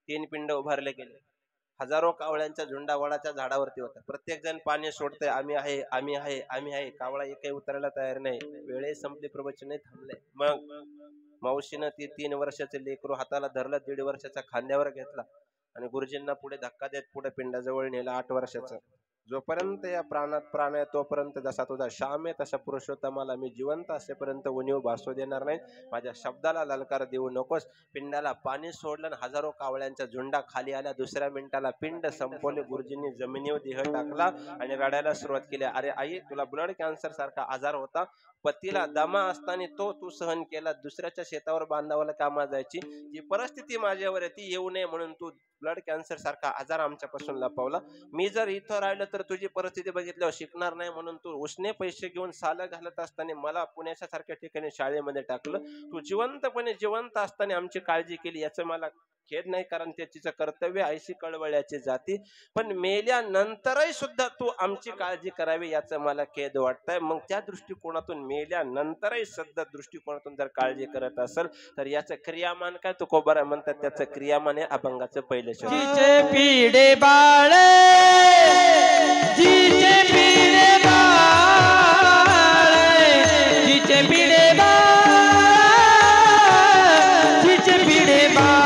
3 पिंड उभारले गेले. हजारो कावळ्यांच्या झुंडा वडाच्या झाडावरती होता. प्रत्येक जण पाणी सोडतंय, आम्ही आहे आम्ही आहे आम्ही आहे. कावळा एकही उतरायला तयार नाही. वेळे संपली, प्रवचन थांबले. मग मावशीनं ती 3 वर्षाचे लेकरू हाताला धरलं, 1.5 वर्षाचा खांद्यावर घेतला आणि गुरुजींना पुढे धक्का देत पुढे पिंडाजवळ नेला. 8 वर्षाचा. जोपर्यंत या प्राणात प्राण आहे तोपर्यंत जसा तुझा श्याम आहे तसा पुरुषोत्तमाला मी जिवंत असेपर्यंत उणीव भासू देणार नाही. माझ्या शब्दाला ललकार देऊ नकोस. पिंडाला पाणी सोडलं आणि हजारो कावळ्यांच्या झुंडा खाली आल्या. 2ऱ्या मिनिटाला पिंड संपवले. गुरुजींनी जमिनीवर देह टाकला आणि रडायला सुरुवात केली. अरे आई, तुला ब्लड कॅन्सर सारखा आजार होता, पतीला दमा असताना तो तू सहन केला. दुसऱ्याच्या शेतावर बांधावाला कामा जायची जी परिस्थिती माझ्यावर आहे ती येऊ नये म्हणून तू ब्लड कॅन्सर सारखा आजार आमच्यापासून लपवला. मी जर इथं राहिलं तर तुझी परिस्थिती बघितल्यावर शिकणार नाही म्हणून तू उसने पैसे घेऊन साला घालत असताना मला पुण्याच्या सारख्या ठिकाणी शाळेमध्ये टाकलं. तू जिवंत असताना आमची काळजी केली. याचं मला खेद नाही, कारण त्याचं कर्तव्य आईशी कळवळ्याची जाती. पण मेल्यानंतरही सुद्धा तू आमची काळजी करावी याचं मला खेद वाटतंय. मग त्या दृष्टिकोनातून मेल्यानंतरही सध्या दृष्टिकोनातून जर काळजी करत असेल तर याचं क्रियामान काय तुकोबारा म्हणतात, त्याचं क्रियामान आहे अभंगाचं पहिलं शब्द. जिचे पिढे बाळ, जिचे पिढे बाळ, जिचे पिढे बाळ, जिचे पिढे बाळ,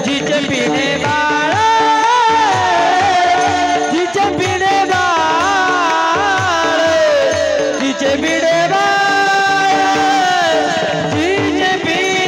जिचे पिढे बाळ, जिचे पिढे बाळ, जिचे पिढे बाळ, जिचे पिढे बाळ, जिचे पिढे बाळ, जिचे पिढे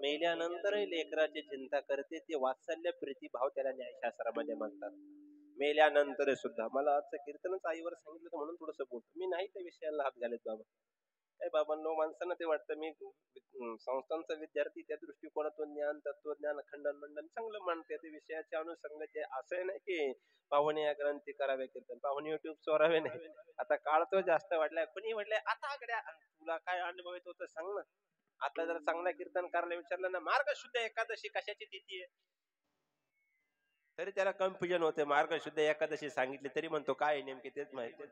मेल्यानंतरही लेकराची चिंता करते, ते वात्सल्य प्रीतिभाव त्याला न्यायशास्त्रामध्ये म्हणतात. मेल्यानंतर सुद्धा मला आजचं कीर्तनच आईवर सांगितलं तर म्हणून थोडंसं बोलतो. मी नाही त्या विषयाला हात घालत बाबा. काय बाबांनो, माणसांना ते वाटतं मी संस्थांचा विद्यार्थी त्या दृष्टिकोनातून ज्ञान तत्वज्ञान खंडन मंडन चांगलं मानते. ते विषयाच्या अनुषंगाचे असं नाही की पाहुणे या ग्रंथी करावे कीर्तन, पाहुणे युट्यूब चोरावे नाही. आता काळ तो जास्त वाढलाय. कोणी म्हटलंय आता आगड्या तुला काय अनुभव येतो तर सांग ना. आता जर चांगला कीर्तन करायला विचारलं ना, मार्ग शुद्ध एकादशी कशाची तिथी आहे, तरी त्याला कन्फ्युजन होते. मार्ग शुद्ध एकादशी सांगितली तरी म्हणतो काय नेमके तेच माहिती.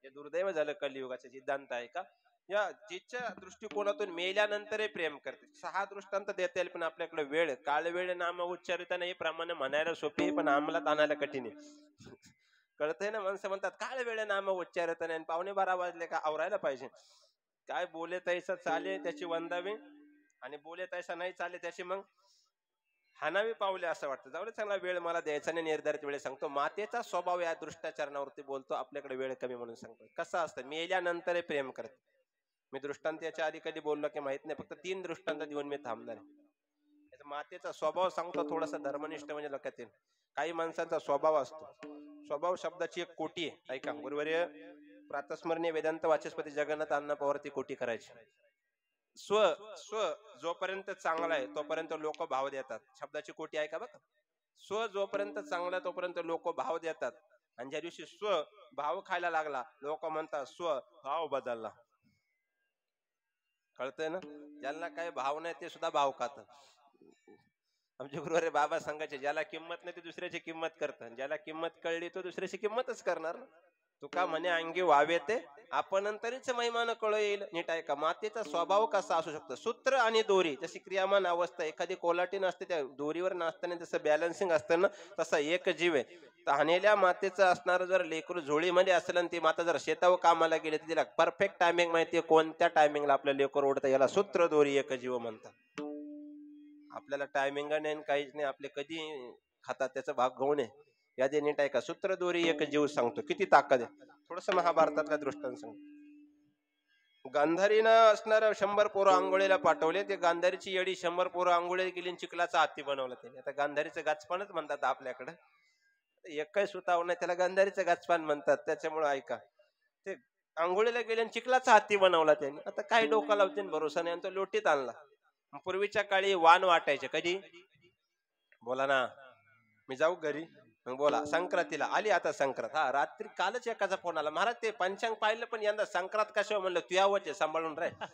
हे दुर्दैव झालं कलियुगाचा सिद्धांत आहे का. या जिच्या दृष्टिकोनातून मेल्यानंतरही प्रेम करते. 6 दृष्टांत देता येईल पण आपल्याकडे वेळ काळ वेळ नाम उच्चारिता नाही प्रमाणे म्हणायला सोपी पण अंमलात आणायला कठीण आहे. कळतंय ना. माणसं म्हणतात काळ वेळे नाम उच्चारत नाही, 11:15 वाजले का आवरायला पाहिजे. काय बोले तैसा चाले त्याची वंदावी, आणि बोले तैसा नाही चाले त्याची मग हानावी पावले असं वाटतं. जाऊ दे, चांगला वेळ मला द्यायचा नाही, निर्धारित वेळ सांगतो. मातेचा स्वभाव या दृष्टाचरणावरती बोलतो, आपल्याकडे वेळ कमी म्हणून सांगतो. कसं असतं, मेल्यानंतर प्रेम करते. मी दृष्टांत याच्या आधी कधी बोललो की माहित नाही, फक्त 3 दृष्टांत देऊन मी थांबणार आहे. मातेचा स्वभाव सांगतो, थोडासा धर्मनिष्ठ म्हणजे लक्षात येईल. काही माणसांचा स्वभाव असतो, स्वभाव शब्दाची एक कोटी आहे. ऐका, गुरुवर्य प्रातस्मरणीय वेदांत वाचस्पती जगन्नाथ अण्णा पवार कोटी करायची. स्व स्व जोपर्यंत चांगला आहे तोपर्यंत लोक भाव देतात. शब्दाची कोटी आहे का बघा. स्व जोपर्यंत चांगला तोपर्यंत लोक भाव देतात, आणि ज्या दिवशी स्व भाव खायला लागला लोक म्हणतात स्व भाव बदलला. कळतंय ना. ज्यांना काही भाव नाही ते सुद्धा भाव खातात. आमचे गुरुवारे बाबा सांगायचे, ज्याला किंमत नाही ते दुसऱ्याची किंमत करतात, ज्याला किंमत कळली तो दुसऱ्याची किंमतच करणार. तुका म्हणे अंगी वावे ते आपण तरीच महिमान कळ येईल. नीट आहे का. मातेचा स्वभाव कसा असू शकतो. सूत्र आणि दोरी जशी क्रियामान अवस्था, एखादी कोलाटी नसते त्या दोरीवर नाचताना जसं बॅलन्सिंग असतं ना, तसं एक जीव आहे. तहानेल्या मातेचं असणार जर लेकरू झोळीमध्ये असेल आणि ती माता जर शेतावर कामाला गेली तर तिला परफेक्ट टायमिंग माहितीये, कोणत्या टायमिंगला आपलं लेकरू ओढतं. याला सूत्र दोरी एक जीव म्हणतात. आपल्याला टायमिंग नाही काहीच नाही, आपले कधी खातात त्याचा भाग घेऊन आहे. यादी नीट आहे का. सूत्र दोरी एक जीव सांगतो, किती ताकद आहे. थोडस महाभारतातल्या दृष्टांत सांगतो. गांधारीनं असणार 100 पोरं आंघोळीला पाठवले. ते गांधारीची येडी 100 पोरं आंघोळीला गेली, चिखलाचा हत्ती बनवलं त्याने. आता गांधारीचं गाचपानच म्हणतात आपल्याकडे, एकही सुताव नाही त्याला गांधारीचं गाचपान म्हणतात. त्याच्यामुळे ऐका, ते आंघोळीला गेले आणि चिखलाचा हत्ती बनवला त्याने. आता काय डोका लावते भरोसा नाही, आणि तो लोटीत आणला. पूर्वीच्या काळी वाण वाटायचे. कधी बोला ना, मी जाऊ घरी. मग बोला, संक्रांतीला आली आता संक्रांत. हा, रात्री कालच एकाचा फोन आला, महाराज ते पंचांग पाहिलं पण यंदा संक्रांत कशावर. म्हणलं तू यावं सांभाळून राह.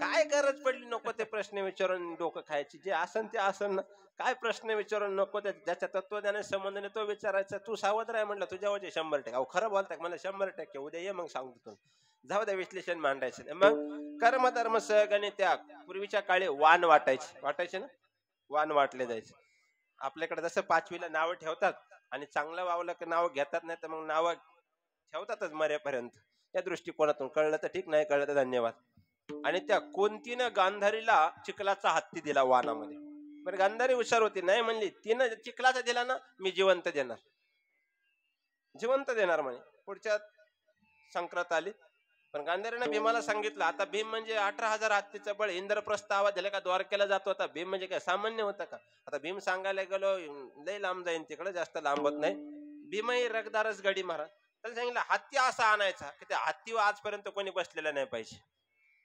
काय गरज पडली नको ते प्रश्न विचारून डोकं खायची. जे आसन ते आसन ना, काय प्रश्न विचारून नको. ज्याच्या तत्वज्ञाने संबंध नाही तो विचारायचा. तू सावध राह म्हणलं, तुझ्या वरचे 100%. अहो खरं बोलताय म्हणलं 100%. उद्या ये मग सांगतो तुला. जाऊ द्या, विश्लेषण मांडायचं. मग कर्म धर्म सहगणी त्याग. पूर्वीच्या काळी वाण वाटायचे ना, वाण वाटले जायचे. आपल्याकडे जसं 5वीला नावं ठेवतात आणि चांगलं वावलं की नाव घेतात, नाही तर मग नावं ठेवतातच मरेपर्यंत. या दृष्टिकोनातून कळलं तर ठीक, नाही कळलं तर धन्यवाद. आणि त्या कोणतीनं गांधारीला चिखलाचा हत्ती दिला वानामध्ये. पण गांधारी हुशार होती, नाही म्हणली. तिनं चिखलाचा दिला ना, मी जिवंत देणार म्हणे. पुढच्या संक्रांत आली, पण गांधारीनं भीमाला सांगितलं. आता भीम म्हणजे 18,000 हत्तीचं बळ. इंद्रप्रस्थ आवाज दिला का द्वारकेला जातो. आता भीम म्हणजे काय सामान्य होता का. आता भीम सांगायला गेलो लय लांब जाईन, तिकडे जास्त लांबत नाही. भीमही रगदारच गडी महाराज. त्याला सांगितलं हत्ती असा आणायचा की त्या हत्तीवर आजपर्यंत कोणी बसलेलं नाही पाहिजे.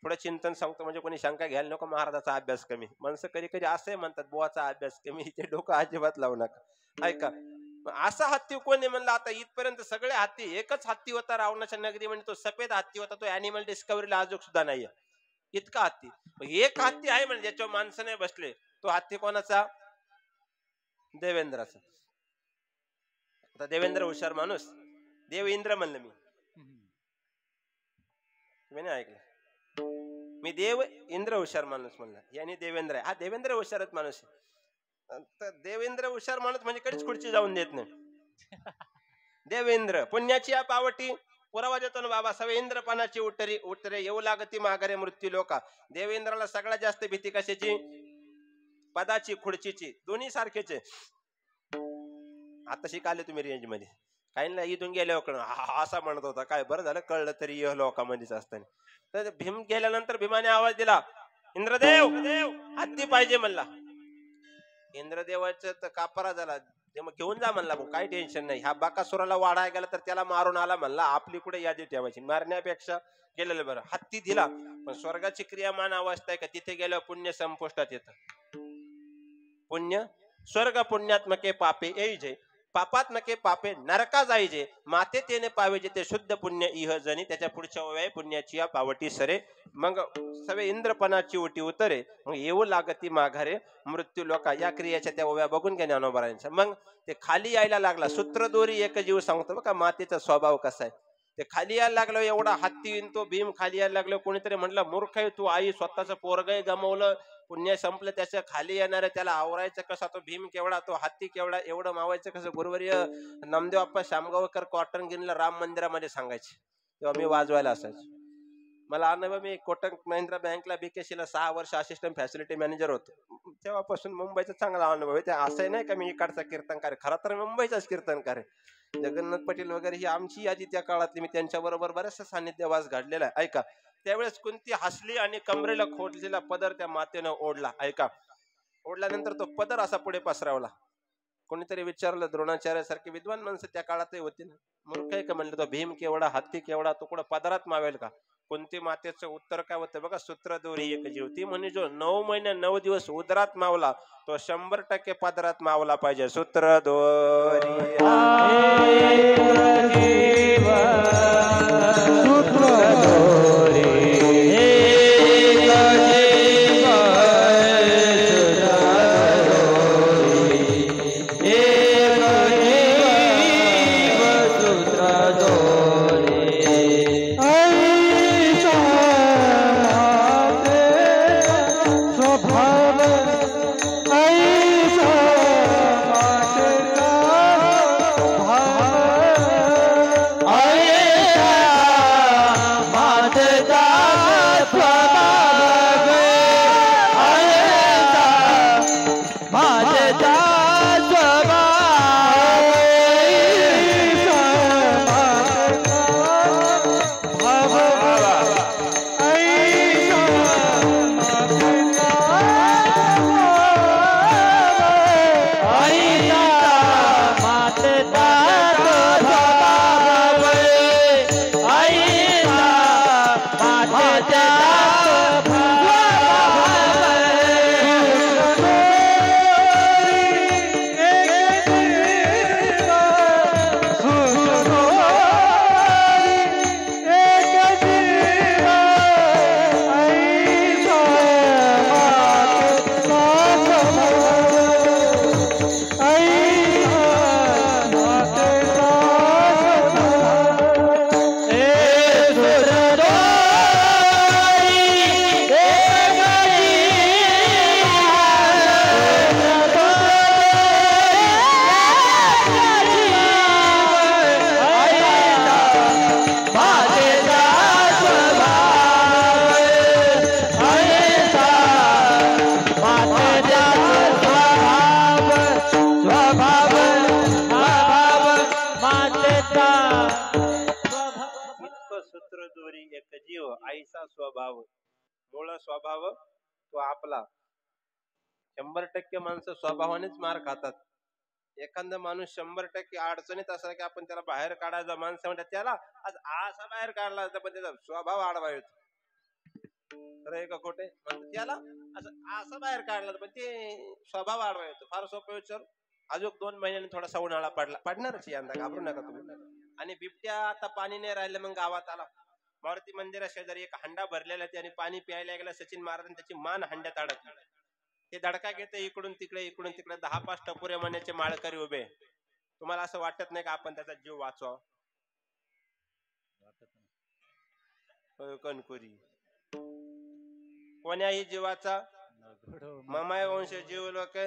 थोडं चिंतन सांगतो म्हणजे कोणी शंका घ्यायला नको. महाराजाचा अभ्यास कमी. माणसं कधी कधी असंही म्हणतात, बुवाचा अभ्यास कमी. ते डोकं अजिबात लावू नका. ऐका, असा हत्ती कोणी म्हणलं. आता इथपर्यंत सगळे हत्ती, एकच हत्ती होता रावणाच्या नगरी, म्हणजे तो सफेद हत्ती होता. तो अॅनिमल डिस्कव्हरीला अजून सुद्धा नाहीये. इतका हत्ती. एक हत्ती आहे म्हणजे ज्याच्यावर माणसं नाही बसले. तो हत्ती कोणाचा. देवेंद्राचा. आता देवेंद्र हुशार माणूस. देव इंद्र म्हणलं मी, तुम्ही नाही ऐकलं. मी देव इंद्र हुशार माणूस म्हणला, याने देवेंद्र आहे. हा देवेंद्र हुशारच माणूस आहे. तर देवेंद्र हुशार माणूस म्हणजे कधीच खुर्ची जाऊन देत नाही. देवेंद्र पुण्याची या पावटी पुरावा देतो ना बाबा. सवय इंद्रपणाची उतरे येऊ लागती माघारे मृत्यू लोका. देवेंद्राला सगळ्यात जास्त भीती कशाची. पदाची, खुर्चीची. दोन्ही सारखेचे. आता शिकाले तुम्ही रेंज मध्ये. काहींना इथून गेल्यावर असा म्हणत होता. काय बरं झालं कळलं तरी लोकांमध्येच असताना. तर भीम गेल्यानंतर भीमाने आवाज दिला, इंद्रदेव हत्ती पाहिजे म्हणला. इंद्रदेवाचं तर कापरा झाला. ते मग घेऊन जा म्हणला, काही टेन्शन नाही. ह्या बाकासुराला वाढायला गेला तर त्याला मारून आला म्हणला. आपली कुठे यादी ठेवायची, मारण्यापेक्षा गेलेलं बरं. हत्ती दिला. पण स्वर्गाची क्रियामान अवस्था आहे का, तिथे गेल्यावर पुण्य संपुष्टात येतं. पुण्य स्वर्ग पुण्यात्मके पापे येईजे, पापात्मके पापे नरका जाईजे. माते तेने पावेजे ते शुद्ध पुण्य इह जनी. त्याच्या पुढच्या ओव्या पुण्याची या पावटी सरे. मग सवे इंद्रपणाची उटी उतरे. मग येऊ लागती माघारे मृत्यू लोका. या क्रियेच्या त्या ओव्या बघून घ्या ज्ञानोबारांच्या. मग ते खाली यायला लागला. सूत्रदोरी एक जीव सांगतो बघा मातेचा स्वभाव कसा आहे. ते खाली यायला लागलो. एवढा हत्ती तो भीम खाली यायला लागलो. कोणीतरी म्हटलं मूर्ख आहे तू, आई स्वतःच पोरगय गमवलं, पुण्य संपलं त्याच्या खाली येणार त्याला आवरायचं कसा, तो भीम केवढा, तो हत्ती केवढा, एवढं मावायचं कसं. गुरुवर्य नामदेव अप्पा शामगावकर कॉटन गिनला राम मंदिरामध्ये सांगायचे तेव्हा मी वाजवायला असायचो. मला अनुभव, मी कोटक महिंद्रा बँकला बीकेसीला 6 वर्ष असिस्टंट फॅसिलिटी मॅनेजर होतो. तेव्हापासून मुंबईचा चांगला अनुभव आहे. ते असं नाही का मी इकडचा कीर्तनकार आहे, खरा तर मुंबईचाच कीर्तनकार आहे. जगन्नाथ पाटील वगैरे ही आमची यादी त्या काळातली, मी त्यांच्या बरोबर बऱ्याचशा सान्निध्यवास घडलेला आहे. ऐका, त्यावेळेस कुंती हसली आणि कमरेला खोटलेला पदर त्या मातेनं ओढला. ऐका, ओढल्यानंतर तो पदर असा पुढे पसरवला. कोणीतरी विचारलं, द्रोणाचार्यासारखे विद्वान माणसं त्या काळातही होती ना, मूर्ख आहे का म्हणलं, तो भीम केवढा, हत्ती केवढा, तो कुठं पदरात मावेल का. कुंती मातेचं उत्तर काय होतं बघा, सूत्र दोरी एक जीव. ती म्हणे जो 9 महिने 9 दिवस उदरात मावला तो 100% पदरात मावला पाहिजे. सूत्र दोरी आईचा स्वभाव, मूळ स्वभाव तो आपला. 100% माणसं स्वभावानेच मार खातात. एखादा माणूस 100% अडचणीत असला की आपण त्याला बाहेर काढायचा, माणसं म्हणतात त्याला आज असा बाहेर काढला तर पण त्याचा स्वभाव आडवा येतो. खरं आहे का खोटे? त्याला असं बाहेर काढला पण ते स्वभाव आडवा येतो. फार सोपं विचार. अजून 2 महिन्यांनी थोडासा उन्हाळा पडणारच यंदा, घाबरू नका तुम्ही. आणि बिबट्या आता पाणी नाही राहिलं, मग गावात आला. मारुती मंदिरा शेजारी एक हंडा भरलेला त्याने पाणी प्यायला गेला. सचिन महाराज त्याची मान हंड्यात अडकली. ते धडका घेते इकडून तिकडे इकडून तिकडे. 10-5 टपोरे मण्याचे माळकरी उभे. तुम्हाला असं वाटत नाही का आपण त्याचा जीव वाचवा? कणकुरी कोण्याही जीवाचा ममाय वंश जीव लोक.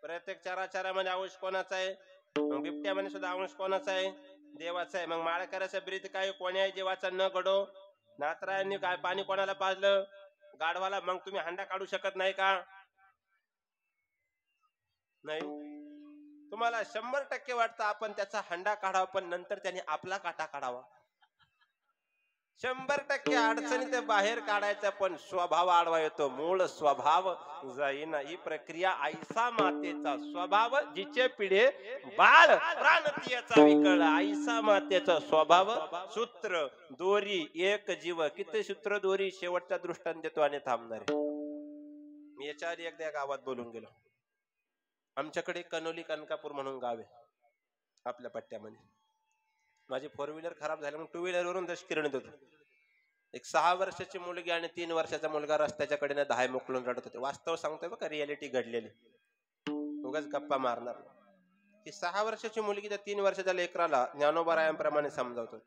प्रत्येक चराचरामध्ये अंश कोणाचा आहे? बिबट्यामध्ये सुद्धा अंश कोणाचा आहे? देवाचा आहे. मग माळकऱ्याचा ब्रीद काय? कोण्याही जीवाचा न घडो. नाथरायांनी काय पाणी कोणाला पाजलं? गाढवाला. मग तुम्ही हंडा काढू शकत नाही का? नाही. तुम्हाला 100% वाटतं आपण त्याचा हंडा काढावा, पण नंतर त्याने आपला काटा काढावा. 100% अडचणीत बाहेर काढायचा, पण स्वभाव आडवा येतो. मूळ स्वभाव जाईना. ही प्रक्रिया आईसा मातेचा स्वभाव जिचे पिढे बाळ प्राणतीयाचा विकळ. आईसा मातेचा स्वभाव सूत्र दोरी एक जीव. किती सूत्र दोरी? शेवटचा दृष्टांत देतो आणि थांबणार आहे. मी याच्या आधी एकदा गावात बोलून गेलो. आमच्याकडे कनोली कनकापूर म्हणून गाव आहे आपल्या पट्ट्यामध्ये. माझी 4 व्हीलर खराब झाली म्हणून 2 व्हीलर वरून दशकिरण होतो. एक 6 वर्षाची मुलगी आणि 3 वर्षाचा मुलगा रस्त्याच्या कडेने 10 मोकळून रडत होते. वास्तव सांगतोय बघा, रियालिटी घडलेली, उगाच गप्पा मारणार. ती 6 वर्षाची मुलगी त्या 3 वर्षाच्या लेकराला ज्ञानोबा रायांप्रमाणे समजावतो.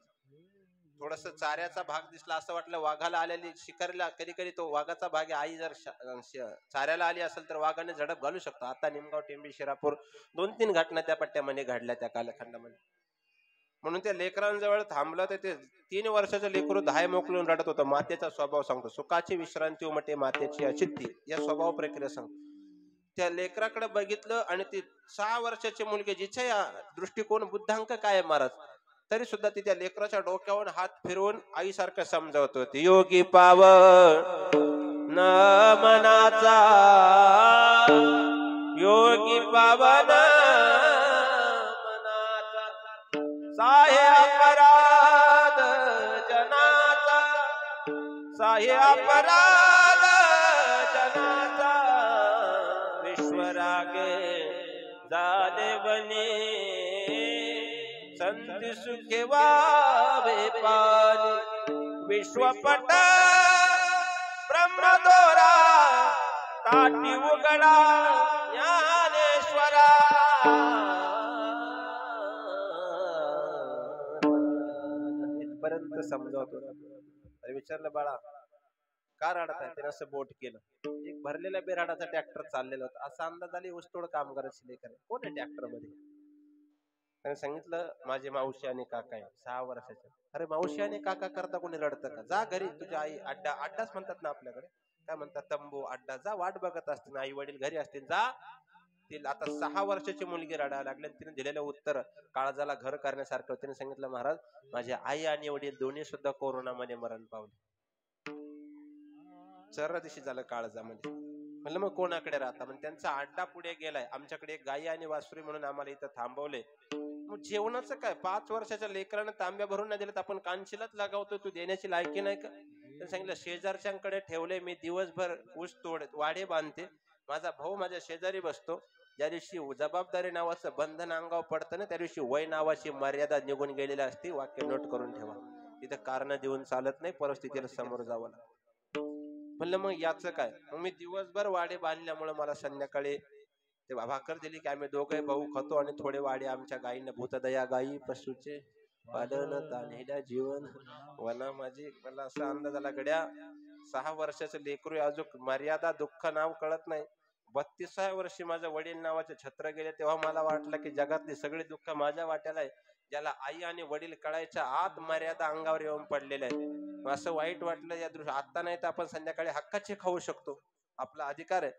थोडस चाऱ्याचा भाग दिसला असं वाटलं वाघाला आलेली शिकारीला, कधी कधी तो वाघाचा भाग आहे. आई जर चाऱ्याला आली असेल तर वाघाने झडप घालू शकतो. आता निमगाव, टेंबी, शिरापूर 2-3 घटना त्या पट्ट्यामध्ये घडल्या त्या कालखंडामध्ये. म्हणून त्या लेकरांजवळ थांबलं तर ते 3 वर्षाचं लेकरू धाय मोकलून रडत होतं. मातेचा स्वभाव सांगतो, सुखाची विश्रांती उमटे मातेची अचित्ती, या स्वभाव प्रक्रिया सांगतो. त्या लेकराकडे बघितलं आणि ती 6 वर्षाची मुलगी, जिच्या दृष्टिकोन बुद्धांक काय महाराज, तरी सुद्धा ती त्या लेकराच्या डोक्यावर हात फिरवून आईसारखं समजावत होती. योगी पावन मनाचा, योगी पावन मनाचा, साहे अपराध जनाचा, साहे अपराध जनाचा, विश्वरागे झाले बने, संत सुखे वावे पाणी, विश्वपट ब्रह्मदोरा काठी उघडा ज्ञानेश्वरा. इथपर्यंत समजावत होता. अरे विचारलं, बाळा का रडत आहे? त्याने असं बोट केलं. एक भरलेल्या बेराडाचा ट्रॅक्टर चाललेला होता. असा अंदाज आली ऊसतोड कामगाराची लेकर कोण आहे ट्रॅक्टर मध्ये. त्याने सांगितलं, माझे मावशी आणि काका आहे 6 वर्षाचे. अरे मावशी आणि काका करता कोणी रडतं का? जा घरी, तुझ्या आई अड्डा, अड्डाच म्हणतात ना आपल्याकडे, काय म्हणतात, तंबू अड्डा, जा वाट बघत असतील, आई वडील घरी असतील, जा. तिला आता 6 वर्षाची मुलगी रडायला लागली. तिने दिलेलं उत्तर काळजाला घर करण्यासारखं. तिने सांगितलं, महाराज माझे आई आणि वडील दोन्ही सुद्धा कोरोनामध्ये मरण पावले. चर दिवशी झालं काळजामध्ये. म्हणलं मग कोणाकडे राहता? म्हणजे त्यांचा अड्डा पुढे गेलाय. आमच्याकडे एक गाई आणि वासुरी म्हणून आम्हाला इथं थांबवले. मग जेवणाचं काय? 5 वर्षाच्या लेकरानं तांब्या भरून नाही दिलं तर आपण कानशिलाच लगावतो, तू देण्याची लायकी नाही का? त्यांनी सांगितलं, शेजारच्यांकडे ठेवले मी, दिवसभर ऊस तोड वाडे बांधते, माझा भाऊ माझ्या शेजारी बसतो. ज्या दिवशी जबाबदारी नावाचं बंधन अंगावर पडतं ना, त्या दिवशी वय नावाची मर्यादा निघून गेलेली असते. वाक्य नोट करून ठेवा. तिथं कारण देऊन चालत नाही, परिस्थितीला समोर जावं लागतं. म्हणलं मग याचं काय? मग मी दिवसभर वाडे बांधल्यामुळे मला संध्याकाळी ते भाकर दिली की आम्ही दोघे भाऊ खातो आणि थोडे वाडे आमच्या गायींना, भूतदया गायी पशुचे पालन तान्हेल्या जीवन वना माझी. मला असा अंदाज आला, गड्या 6 वर्षाचं लेकरू अजून मर्यादा दुःख नाव कळत नाही. 32व्या वर्षी माझं वडील नावाचे छत्र गेले, तेव्हा मला वाटलं की जगातली सगळी दुःख माझ्या वाट्याला आहे. ज्याला आई आणि वडील कळायच्या आत मर्यादा अंगावर येऊन पडलेल्या आहे. असं वाईट वाटलं या दृश्य. आता नाही तर आपण संध्याकाळी हक्काचे खाऊ शकतो, आपला अधिकार आहे.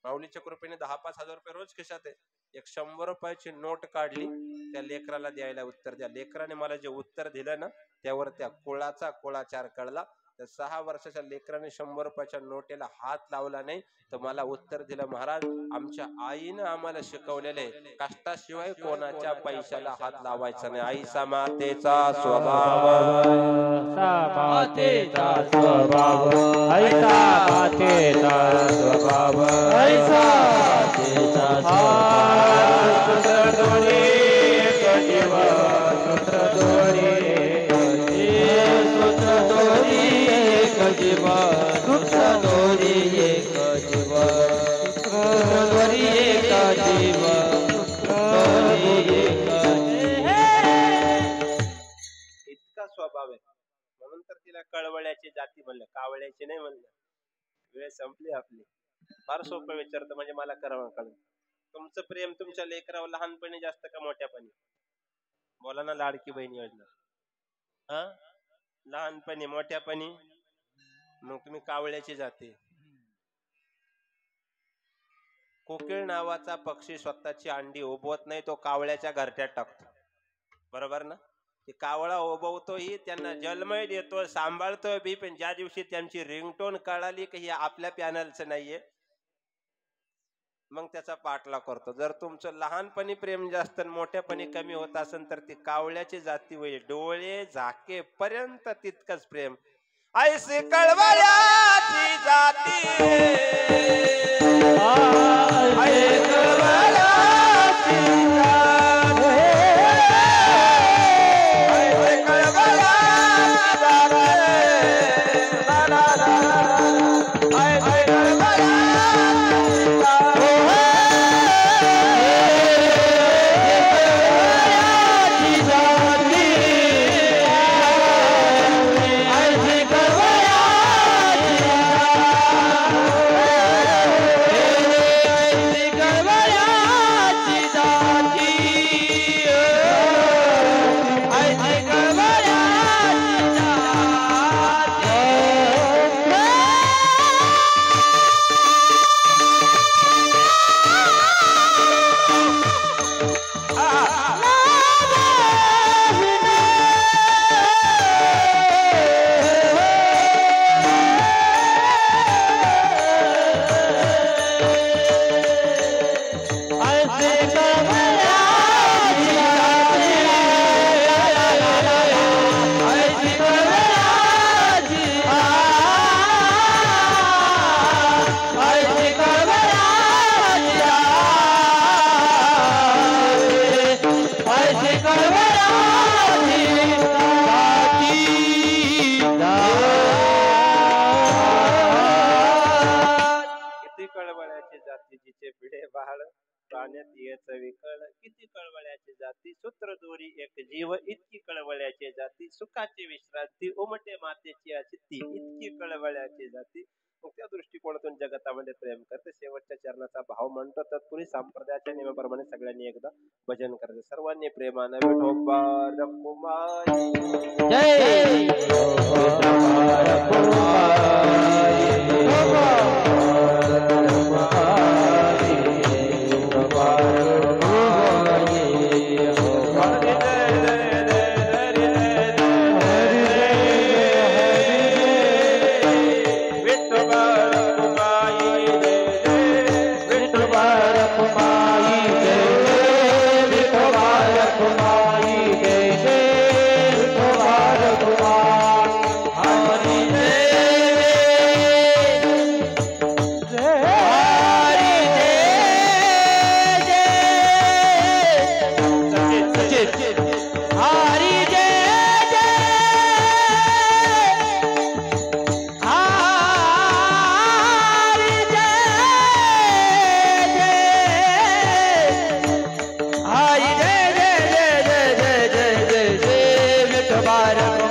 माऊलीच्या कृपेने 10-5 हजार रुपये रोज खिशात आहे. एक 100 रुपयाची नोट काढली, त्या लेकराला द्यायला उत्तर द्या. लेकराने मला जे उत्तर दिलं ना, त्यावर त्या कुळाचा कुळाचार कळला. त्या 6 वर्षाच्या लेकराने 100 रुपयाच्या नोटेला हात लावला नाही तर मला उत्तर दिलं, महाराज आमच्या आईनं आम्हाला शिकवलेले कष्टाशिवाय कोणाच्या पैशाला हात लावायचा नाही. आईचा मातेचा स्वभाव, मातेचा स्वभाव, आईचा मातेचा स्वभाव, आईचा मातेचा स्वभाव. सूत्र दोरी एक जीव, सूत्र दोरी सूत्र दोरी एक जीव, सूत्र दोरी एक जीव, सूत्र दोरी एक जीव, इतका स्वभाव आहे. म्हणून तर तिला कळवळ्याची जाती म्हणलं, कावळ्याची नाही म्हणलं. वेळ संपली आपली. फार सोपं विचारतं म्हणजे मला करावं कळलं. तुमचं प्रेम तुमच्या लेकरावर लहानपणी जास्त का मोठ्यापणी? बोला ना, लाडकी बहीण योजना. हा, लहानपणी मोठ्यापणी? मग तुम्ही कावळ्याची जाती. कोकिळ नावाचा पक्षी स्वतःची अंडी उबवत नाही, तो कावळ्याच्या घरट्यात टाकतो. बरोबर ना? ते कावळा उबवतो ही, त्यांना जन्मही देतो, सांभाळतोय बी. पण ज्या दिवशी त्यांची रिंगटोन कळाली की ही आपल्या पॅनलचं नाहीये, मग त्याचा पाठला करतो. जर तुमचं लहानपणी प्रेम जास्त मोठ्यापणी कमी होत असेल तर ती कावळ्याची जाती होईल. डोळे झाके पर्यंत तितकंच प्रेम. ऐसे कळवळ्याची जाती, ऐसे कळवळ्याची जाती, ऐसे कळवळ्याची जाती, ला ला ला ला, ऐसे कळवळ्याची जाती. सविकळ किती कळवळ्याची जाती सूत्र दोरी एक जीव इतकी कळवळ्याची जाती सुखाची विश्रांती उमटे मातेची अचित्ती इतकी कळवळ्याची जाती मग त्या दृष्टिकोनातून जगतामध्ये प्रेम करते शेवटच्या चरणाचा भाव म्हणतो तत्पुरी संप्रदायाच्या नियमाप्रमाणे सगळ्यांनी एकदा भजन करायचं सर्वांनी प्रेमानं विठोबा रखुमाई जय विठोबा रखुमाई विठोबा रखुमाई विठोबा रखुमाई Bye.